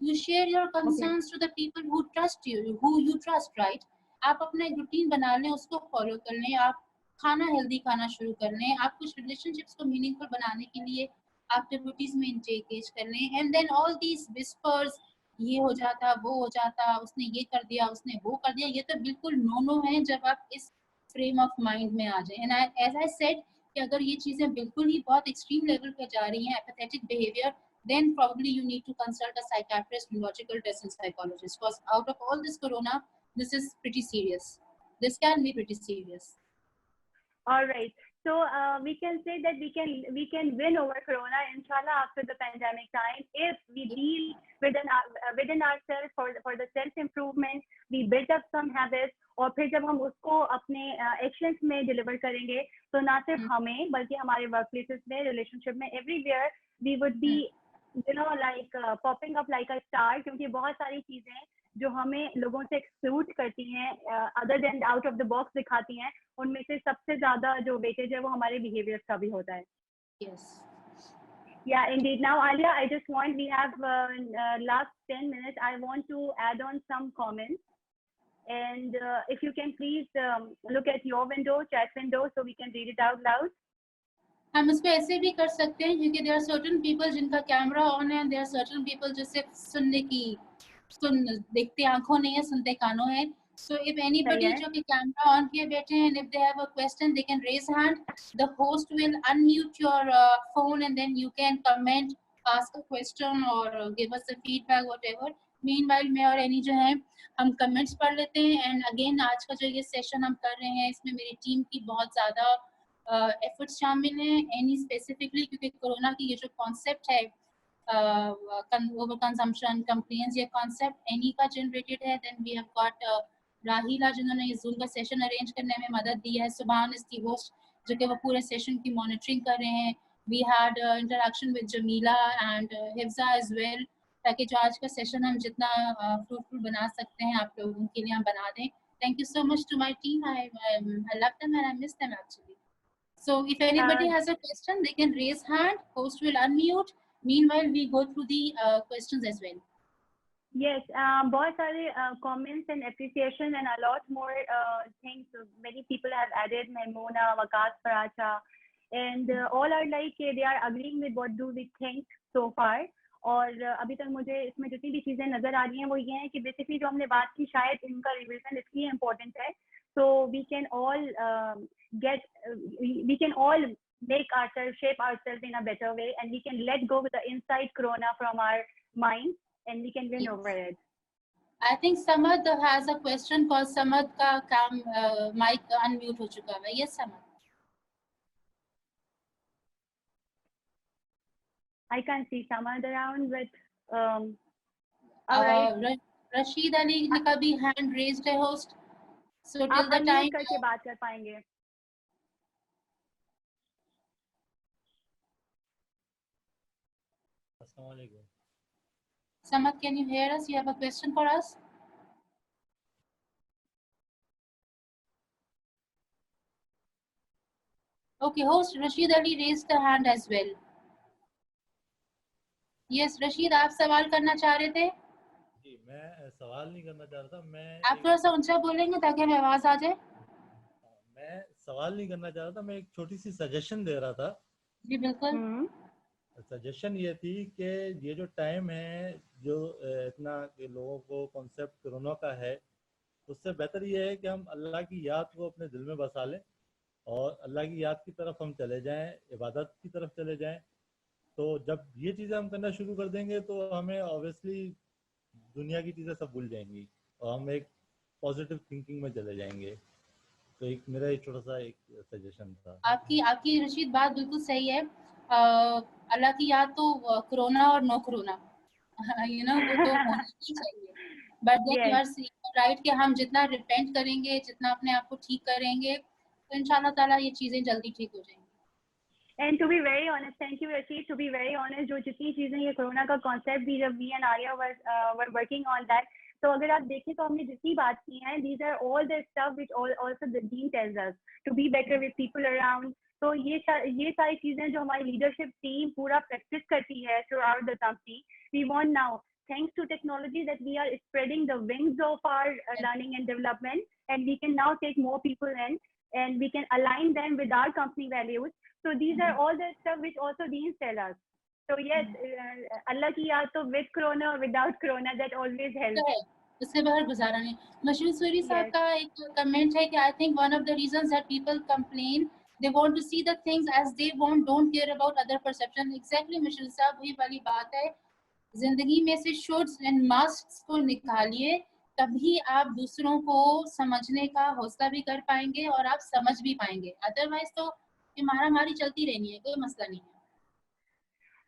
you share your concerns to the people who trust you, who you trust, right? आप अपना एक रूटीन बना लें, उसको फॉलो कर लें, आप खाना हेल्दी खाना शुरू कर लें, आप कुछ रिलेशनशिप्स को मीनिंगफुल बनाने के लिए एक्टिविटीज में एंगेज कर लें, and then all these whispers, ये हो जाता, वो हो जाता, उसने ये कर दिया, उसने वो कर दिया, ये तो बिल्कुल नो नो है जब आप इस फ्रेम ऑफ माइंड में आ जाए. एंड एज आई सेड कि अगर ये चीजें बिल्कुल ही बहुत एक्सट्रीम लेवल पे जा रही हैं, एपैथेटिक behaviour, then probably you need to consult a psychiatrist, neurological test and psychologist, because out of all this corona, this is pretty serious. This can be pretty serious. All right. So we can say that we can win over corona, inshallah, after the pandemic time, if we deal within ourselves for the self improvement, we build up some habits, और फिर जब हम उसको अपने actions में deliver करेंगे, तो ना सिर्फ हमें बल्कि हमारे वर्क प्लेसेस में, रिलेशनशिप में, everywhere we would be like popping up like a star, क्योंकि बहुत सारी चीजें जो हमें लोगों से एक्सक्लूड करती हैं, other than out of the box दिखाती हैं, उनमें से सबसे ज्यादा जो वेटेज है वो हमारे बिहेवियर का भी होता है. Yes. Yeah, indeed. Now, Alia, I just want, we have last 10 minutes. I want to add on some comments. And if you can please look at your window, chat window, so we can read it out loud. हम इसको ऐसे भी कर सकते हैं क्योंकि there are certain people जिनका camera on है, there are certain people जो सिर्फ देखते आंखों नहीं है, सुनते कानों है. So if anybody जो कि कैमरा ऑन किए बैठे हैं, and if they have a question, they can raise hand. The host will unmute your phone and then you can comment, ask a question or give us a feedback, whatever. Meanwhile, मैं और any जो है हम comments पढ़ लेते हैं. And again आज का जो ये सेशन हम कर रहे हैं, इसमें मेरी टीम की बहुत ज़्यादा एफर्ट्स शामिल हैं. एनी स्पेसिफिकली क्योंकि कोरोना की ये जो कॉन्सेप्ट है, ओवर कंजम्पशन, कंप्लेंट्स, ये कॉन्सेप्ट एनी का जनरेटेड है. देन वी हैव गॉट राहिला जिन्होंने ये जूम का सेशन अरेंज करने में मदद दी है. सुभान इज दी होस्ट जो कि वो पूरे सेशन की मॉनिटरिंग कर रहे हैं. We had interaction with Jamila and Hifza as well, ताकि जो आज का सेशन हम जितना फ्रूटफुल बना सकते हैं आप लोगों के लिए हम बना दें. Thank you so much to my team. I love them and I miss them actually. So if anybody has a question, they can raise hand. Host will unmute. Meanwhile, we go through the questions as well. Yes, बहुत सारे comments and appreciation and a lot more things. Many people have added. Maimuna, Waqas, Faracha, and all are like they are agreeing with what do we think so far. और अभी तक मुझे इसमें जितनी भी चीजें नजर आ रही हैं वो ये हैं कि बेसिकली जो हमने बात की शायद इनका रिवीजन इसलिए इम्पोर्टेंट है, so we can all we can all make ourselves, shape ourselves in a better way, and we can let go with the inside corona from our minds, and we can win over it. I think Samad has a question because Samad का mic unmute हो चुका है. Yes, Samad. I can't see Samad around, but all right. Rashid Ali का भी hand raised है host. So till आप the unmute time करके बात कर पाएंगे. Assalamualaikum. Samad, can you hear us? You have a question for us? Okay, host Rashid Ali raised the hand as well. Yes, Rashid, आप सवाल करना चाह रहे थे? जी, मैं सवाल नहीं करना चाह रहा था. मैं आप थोड़ा सा ऊंचा बोलेंगे ताकि हमें आवाज आ जाए. मैं सवाल नहीं करना चाह रहा था. मैं एक छोटी सी सजेशन दे रहा था जी बिल्कुल। सजेशन ये थी कि ये जो टाइम है जो इतना कि लोगों को कॉन्सेप्ट कोरोना का है, उससे बेहतर ये है कि हम अल्लाह की याद को अपने दिल में बसा लें और अल्लाह की याद की तरफ हम चले जाएं, इबादत की तरफ चले जाएं। तो जब ये चीज़ें हम करना शुरू कर देंगे तो हमें ऑब्वियसली दुनिया की चीज़ें सब भूल जाएंगी और हम एक पॉजिटिव थिंकिंग में चले जाएंगे। तो एक मेरा एक छोटा सा एक सजेशन था। आपकी आपकी रशीद बात बिल्कुल सही है। अल्लाह की याद तो कोरोना और नो कोरोना वो तो होनी ही चाहिए। But then you Yes. Are right कि हम जितना रिपेंट करेंगे, जितना अपने आप को ठीक करेंगे, तो इंशाल्लाह ताला ये चीजें जल्दी ठीक हो जाएंगी। And to be very honest, thank you Rashid. To be very honest, जो जितनी चीजें ये कोरोना का कॉन्सेप्ट भी जब we and Arya were working on that, तो अगर आप देखें तो हमने जितनी बात की है, these are all the stuff which also the dean tells us to be better with people around. तो ये सारी चीजें जो हमारी लीडरशिप टीम पूरा प्रैक्टिस करती है throughout the company, we want now, thanks to technology, that we are spreading the wings of our learning and development, and we can now take more people in, and we can align them with our company values. So these are all the stuff which also deans tell us. So yes, Allah ki yaad to with corona or without corona, that always helps. है, उससे बाहर गुजारा नहीं। मशहूर सूरी साहब Yes. का एक comment है कि I think one of the reasons that people complain they want to see the things as they want, don't care about other perception. Exactly Mashhoor साहब, वही वाली बात है। जिंदगी में से शुड्स एंड मस्ट्स को निकालिए, तभी आप दूसरों को समझने का हौसला भी कर पाएंगे और आप समझ भी पाएंगे। अदरवाइज तो ये मारामारी चलती रहनी है, कोई मसला नहीं है।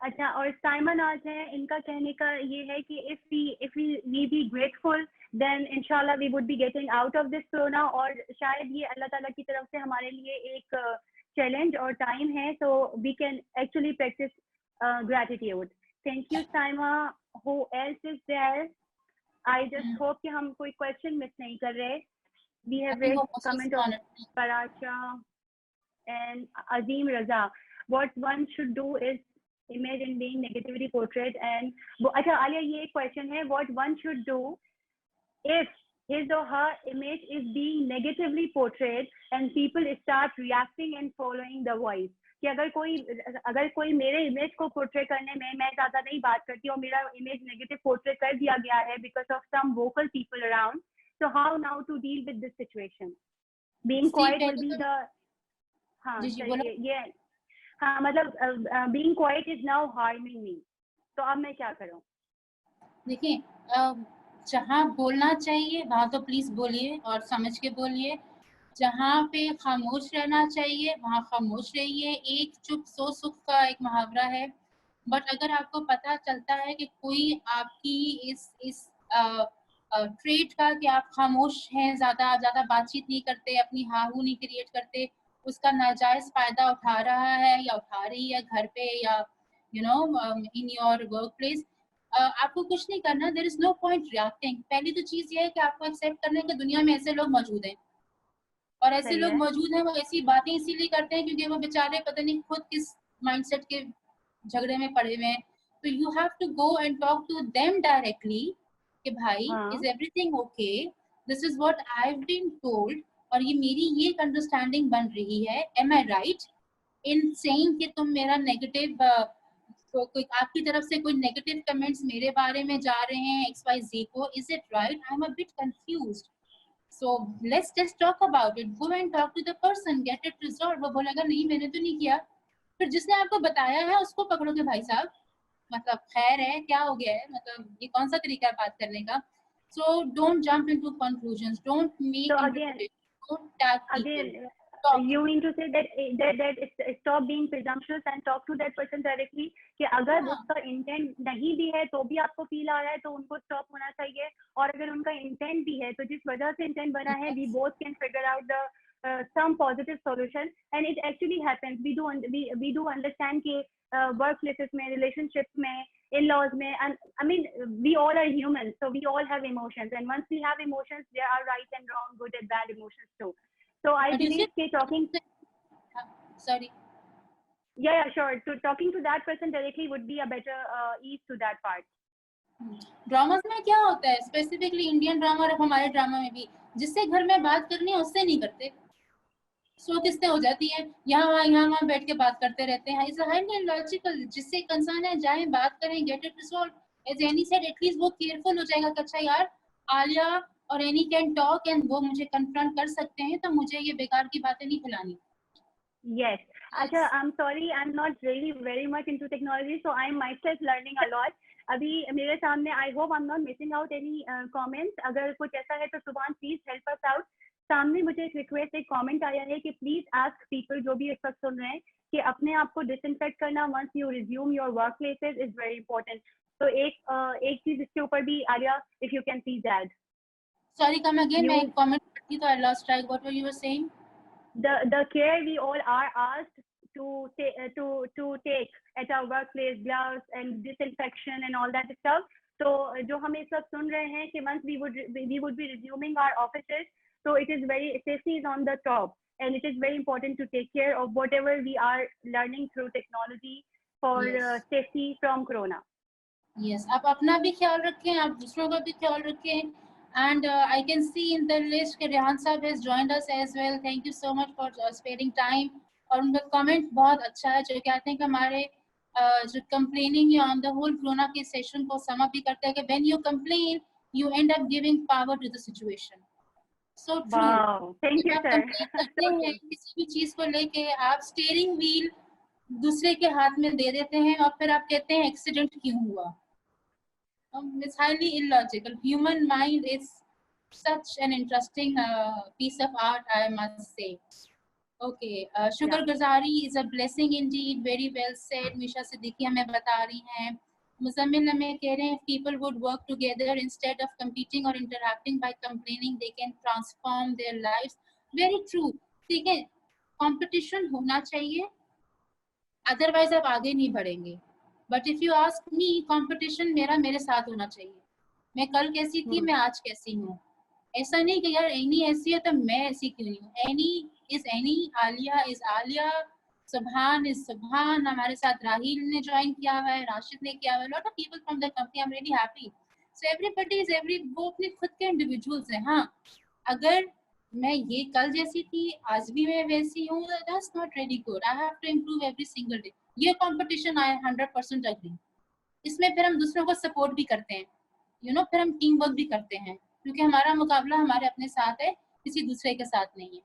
अच्छा, और साइमन आज है, इनका कहने का ये है कि if we be grateful, then inshallah we would be getting out of this corona, और शायद ये अल्लाह ताला की तरफ से हमारे लिए एक चैलेंज और टाइम है, so we can actually practice gratitude. Thank you Saima. Who else is there? I just hope कि हम कोई question miss नहीं कर रहे. We have read comment of Paracha and Azim Raza. What one should do is image in being negatively portrayed, and अच्छा आलिया, ये एक question है, what one should do if his or her image is being negatively portrayed and people start reacting and following the voice. कि अगर कोई मेरे image को portray करने में, मैं ज्यादा नहीं बात करती और मेरा इमेज नेगेटिव पोर्ट्रे कर दिया गया है because of some vocal people around, so how now to deal with this situation? Being quiet will be the हाँ ये हाँ, मतलब being quiet is now harming me, तो अब मैं क्या करूँ? देखिए, जहाँ बोलना चाहिए वहाँ तो प्लीज बोलिए और समझ के बोलिए। जहाँ पे खामोश रहना चाहिए वहाँ खामोश रहिए। एक चुप सौ सुख का एक मुहावरा है। बट अगर आपको पता चलता है कि कोई आपकी इस ट्रेट का कि आप खामोश हैं, ज्यादा बातचीत नहीं करते, अपनी हाहू नहीं क्रिएट करते, उसका नाजायज फायदा उठा रहा है या उठा रही है घर पे या इन योर वर्क प्लेस, आपको कुछ नहीं करना। There is no point reacting. पहली तो चीज ये है कि आपको एक्सेप्ट करना है कि दुनिया में ऐसे लोग मौजूद हैं, और ऐसे लोग मौजूद हैं, वो ऐसी बातें इसीलिए करते हैं क्योंकि वो बेचारे पता नहीं खुद किस माइंडसेट के झगड़े में पड़े हुए हैं। तो you have to go and talk to them directly कि भाई, is everything okay, this is what I have been told, और ये मेरी ये अंडरस्टैंडिंग बन रही है, am I right in saying कि तुम मेरा नेगेटिव कोई आपकी तरफ से कोई नेगेटिव कमेंट्स मेरे बारे में जा रहे हैं XYZ को, is it right? I am a bit confused, so let's just talk about it. Go and talk to the person, get it resolved. वो बोलेगा नहीं मैंने तो नहीं किया, फिर जिसने आपको बताया है उसको पकड़ोगे भाई साहब, मतलब खैर है क्या हो गया है, मतलब ये कौन सा तरीका है बात करने का? So don't jump into conclusions, don't make so don't tag people. You mean to say that stop being presumptuous and talk to that person directly, कि अगर उसका इंटेंट नहीं भी है तो भी आपको फील आ रहा है तो उनको स्टॉप होना चाहिए, और अगर उनका इंटेंट भी है तो जिस वजह से इंटेंट बना है, we both can figure out the some positive solution, and it actually happens. We do understand कि workplaces में, relationships में, in-laws में, and I mean we all are humans, so we all have emotions, and once we have emotions, there are right and wrong, good and bad emotions too. So I believe that talking, sorry, yeah, sure, talking to that person directly would be a better ease to that part. Dramas में क्या होता है, specifically Indian drama और हमारे drama में भी, जिससे घर में बात करनी है उससे नहीं करते। स्लो किससे हो जाती है, यहाँ वहाँ बैठ के बात करते रहते हैं। इट्स हाईली लॉजिकल, जिससे कंसर्न है जाए बात करें, get it resolve. As Annie said, at least वो केयरफुल हो जाएगा कि अच्छा यार आलिया और एनी कैन टॉक एंड वो मुझे कन्फ्रंट कर सकते हैं, तो मुझे ये बेकार की बातें नहीं फैलानी। Yes. अच्छा, I'm sorry, I'm not really very much into technology, so I'm myself learning a lot. अभी मेरे सामने, I hope I'm not missing out any comments. अगर कुछ ऐसा है तो सुभान please help us out. सामने मुझे एक रिक्वेस्ट, एक कमेंट आया है कि प्लीज आस्क पीपल जो भी इस वक्त सुन रहे हैं कि अपने आप को डिसइंफेक्ट करना once you resume your work places is very important. तो एक चीज इसके ऊपर भी Aliya, if you can please add. Sorry, come again, मैं एक कमेंट करती तो I lost track. What were you were saying? The care we all are asked to take at our workplace, gloves and disinfection and all that stuff. So जो हम इस वक्त सुन रहे हैं कि once we would be resuming our offices, so it is very, safety is on the top and it is very important to take care of whatever we are learning through technology for safety from corona. Yes, आप अपना भी ख्याल रखें, आप दूसरों का भी ख्याल रखें. And I can see in the list कि रेहान साहब has joined us as well. Thank you so much for sparing time. और उनका comment बहुत अच्छा है, जो कहते हैं कि हमारे जो complaining या on the whole corona के session को sum up भी करते हैं कि when you complain, you end up giving power to the situation. So true. Wow, thank you, sir. complain करते हैं किसी भी चीज को लेके, आप steering wheel दूसरे के हाथ में दे देते हैं और फिर आप कहते हैं accident क्यों हुआ. It's highly illogical. Human mind is such an interesting piece of art, I must say. Okay, शुक्रगुजारी is a blessing indeed. Very well said. Misha Siddiqui हमें बता रही हैं. मुज़म्मिल हमें कह रहे हैं, people would work together instead of competing or interacting by complaining, they can transform their lives. Very true. ठीक है, competition होना चाहिए, otherwise आप आगे नहीं बढ़ेंगे. But if you ask me, competition मेरे साथ होना चाहिए. मैं कल कैसी थी, मैं आज कैसी हूँ. ऐसा नहीं कि यार एनी ऐसी है तो मैं ऐसी क्यों नहीं हूँ. Any is any, Alia is Alia, सुभान इज सुभान. हमारे साथ राहिल ने ज्वाइन किया हुआ है, राशिद ने किया हुआ है, lot of people from the company. I am really happy. So everybody is वो अपने खुद के इंडिविजुअल्स हैं. हाँ, अगर मैं ये कल जैसी थी, आज भी मैं वैसी हूँ, that's not really good. I have to improve every single day. ये कंपटीशन आई 100% अग्री. इसमें फिर हम दूसरों को सपोर्ट भी करते हैं, फिर हम टीम वर्क भी करते हैं, क्योंकि हमारा मुकाबला हमारे अपने साथ है, किसी दूसरे के साथ नहीं है.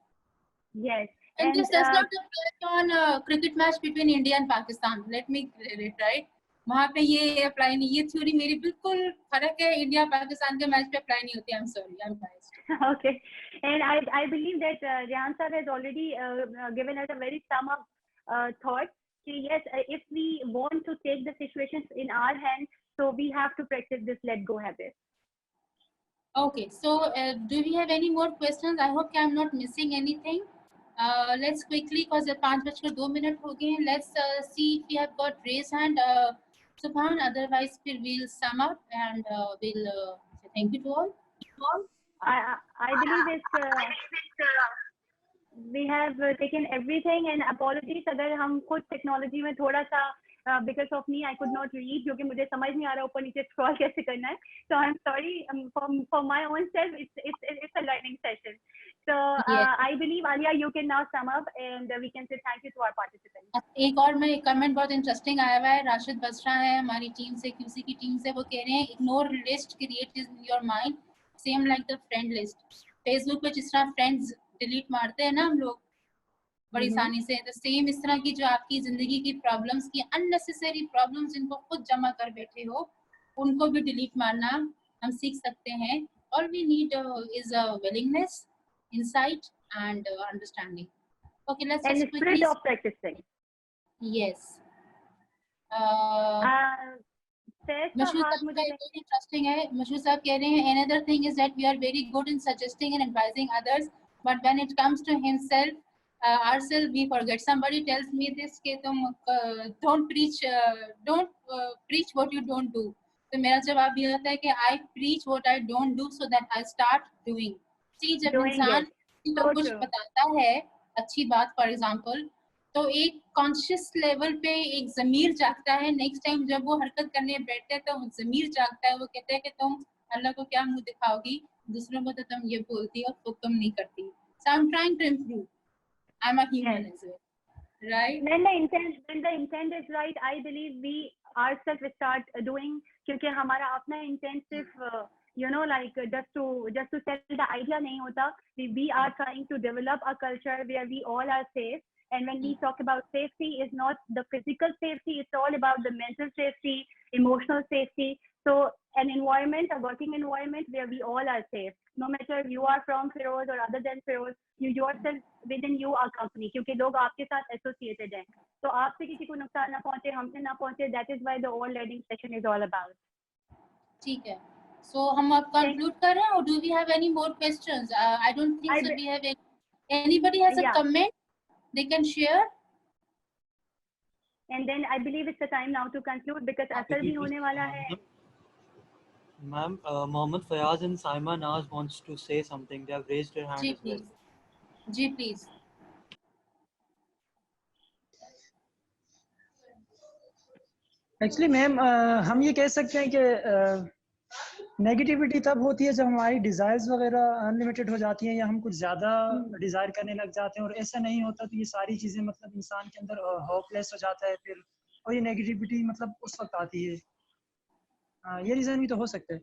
Yes. And this does not apply on cricket match between India and Pakistan. Let me clear it, right? वहाँ पे ये अप्लाई नहीं, ये थ्योरी मेरी बिल्कुल फर्क है. इंडिया पाकिस्तान के मैच पे अप्लाई नहीं होती. I'm sorry, I'm biased. Okay, and I believe that Rehan sir has already given us a very sum up thought. Yes, if we want to take the situations in our hands, so we have to practice this let go habit. Okay, so do we have any more questions? I hope I'm not missing anything. Let's quickly, because 5:02 हो गए हैं. Let's see if we have got raise hand. Subhan, otherwise we'll sum up and we'll say thank you to all. I believe it's we have taken everything, and apologies अगर हम खुद technology में थोड़ा सा because of me I could not read, क्योंकि मुझे समझ नहीं आ रहा ऊपर नीचे स्क्रॉल कैसे करना है. So I'm sorry for my own self. It's a learning session. So I believe Alia, you can now sum up and we can say thank you to our participants. एक और मैं कमेंट बहुत interesting आया हुआ है. राशिद बसरा है हमारी team से, QC की टीम से. वो कह रहे हैं ignore list create in your mind same like the friend list. Facebook पे जिस तरह फ्रेंड्स डिलीट मारते हैं ना हम लोग बड़ी आसानी से, तो सेम इस तरह की जो आपकी जिंदगी की प्रॉब्लम्स की अननेसेसरी प्रॉब्लम्स जिनको खुद जमा कर बैठे हो, उनको भी डिलीट मारना हम सीख सकते हैं. All we need is a willingness, insight and understanding. Okay, let's and just spirit of practicing. Yes. Mashhur साहब very interesting है. Mashhur साहब कह रहे हैं another thing is that we are very good in suggesting and advising others, but when it comes to himself, ourselves, we forget. Somebody tells me this कि तुम don't preach what you don't do. तो मेरा जवाब ये होता है कि I preach what I don't do so that I start doing. See, जब इंसान को कुछ बताता है अच्छी बात, फॉर एग्जाम्पल, तो एक कॉन्शियस लेवल पे एक ज़मीर जागता है. नेक्स्ट टाइम जब वो हरकत करने बैठते हैं तो ज़मीर जागता है. वो कहते हैं कि तुम अल्लाह को क्या मुंह दिखाओगी, दूसरों को तो तुम ये बोलती और खुद तुम नहीं करती. So I'm trying to improve. I'm a human Yes. as well, right? When the intent is right, I believe we ourselves start doing, क्योंकि हमारा अपना intent सिर्फ like just to sell the idea नहीं होता. We are trying to develop a culture where we all are safe. And when we talk about safety, it's not the physical safety, it's all about the mental safety, emotional safety. So an environment, a working environment where we all are safe. No matter if you are from Feroz or other than Feroz, you yourself within you are company, क्योंकि लोग आपके साथ associated हैं. तो आपसे किसी को नुकसान ना पहुंचे, हमसे ना पहुंचे. That is why the all learning session is all about. ठीक है. So हम अब conclude कर रहे हैं, or do we have any more questions? I don't think so. We have anybody has a Yeah. comment they can share. And then I believe it's the time now to conclude because asal bhi hone wala hai. Ma'am, Mohammed Fayaz and Saima Naz wants to say something. They have raised their hand जी as well. please. जी please. Actually ma'am हम ये कह सकते हैं कि negativity तब होती है जब हमारी डिज़ायर्स वगैरह अनलिमिटेड हो जाती हैं या हम कुछ ज़्यादा डिज़ायर करने लग जाते हैं, और ऐसा नहीं होता तो ये सारी चीज़ें मतलब इंसान के अंदर होपलेस हो जाता है फिर, और ये नेगेटिविटी मतलब उस वक्त आती है. ये रीज़न भी तो हो सकता है.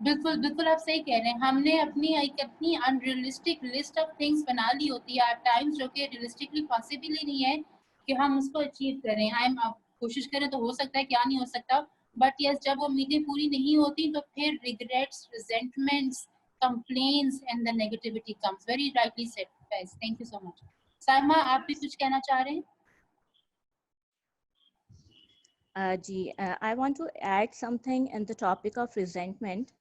बिल्कुल बिल्कुल आप सही कह रहे हैं. हमने अपनी अनरियलिस्टिक लिस्ट ऑफ थिंग्स बना ली होती है एट टाइम्स, जो कि रियलिस्टिकली पॉसिबल ही नहीं है कि हम उसको अचीव करें. कोशिश करें तो हो सकता है, क्या नहीं हो सकता. बट यस, जब वो उम्मीदें पूरी नहीं होती तो फिर regrets, resentments, complaints and the negativity comes. Very rightly said guys. Thank you so much. Saima, आप भी कुछ कहना चाह रहे हैं? I want to add something in the topic of resentment.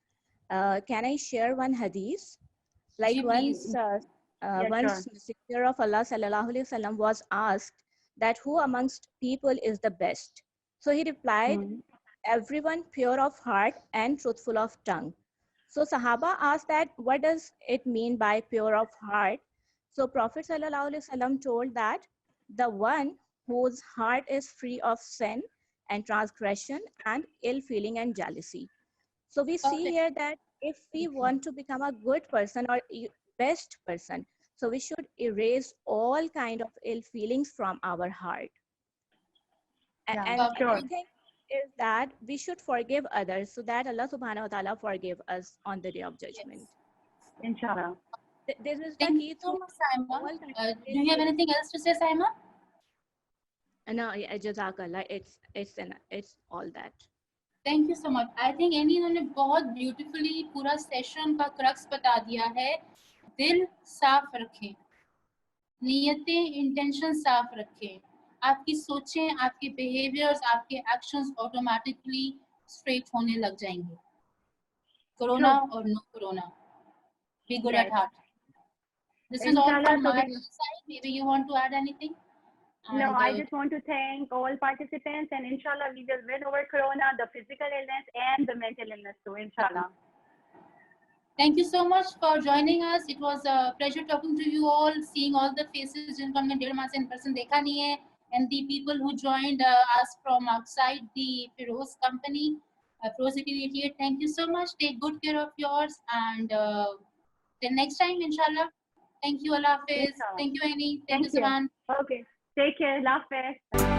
Can I share one hadith? Like once Messenger of Allah sallallahu alaihi wasallam was asked that who amongst people is the best. So he replied, everyone pure of heart and truthful of tongue. So Sahaba asked that what does it mean by pure of heart? So Prophet sallallahu alaihi wasallam told that the one whose heart is free of sin and transgression and ill feeling and jealousy. So we see here that if we want to become a good person or best person, so we should erase all kind of ill feelings from our heart. And another thing is that we should forgive others so that Allah subhanahu wa ta'ala forgive us on the day of judgment. Yes. Inshallah. This is the key to Saima. Do you have anything else to say, Saima? No, Jazakallah. It's all that. Thank you so much. I think any ने बहुत beautifully पूरा session का crux बता दिया है. दिल साफ रखें, नियतें, इंटेंशन साफ रखें. आपकी सोचें, आपके बिहेवियर्स, आपके एक्शंस ऑटोमेटिकली स्ट्रेट होने लग जाएंगे. कोरोना और no corona, be good at heart. This is all from my side. Maybe you want to add anything? No, I just want to thank all participants, and inshallah we will win over corona, the physical illness and the mental illness too, inshallah. Thank you so much for joining us. It was a pleasure talking to you all, seeing all the faces जिनको हमने 1.5 माह से in person देखा नहीं है, and the people who joined us from outside the Feroz company, Feroz 88. Thank you so much. Take good care of yours, and till next time, inshallah. Thank you, Allah Hafiz. Thank you, Annie. Thank you, Saman. Okay. Take care. Allah Hafiz.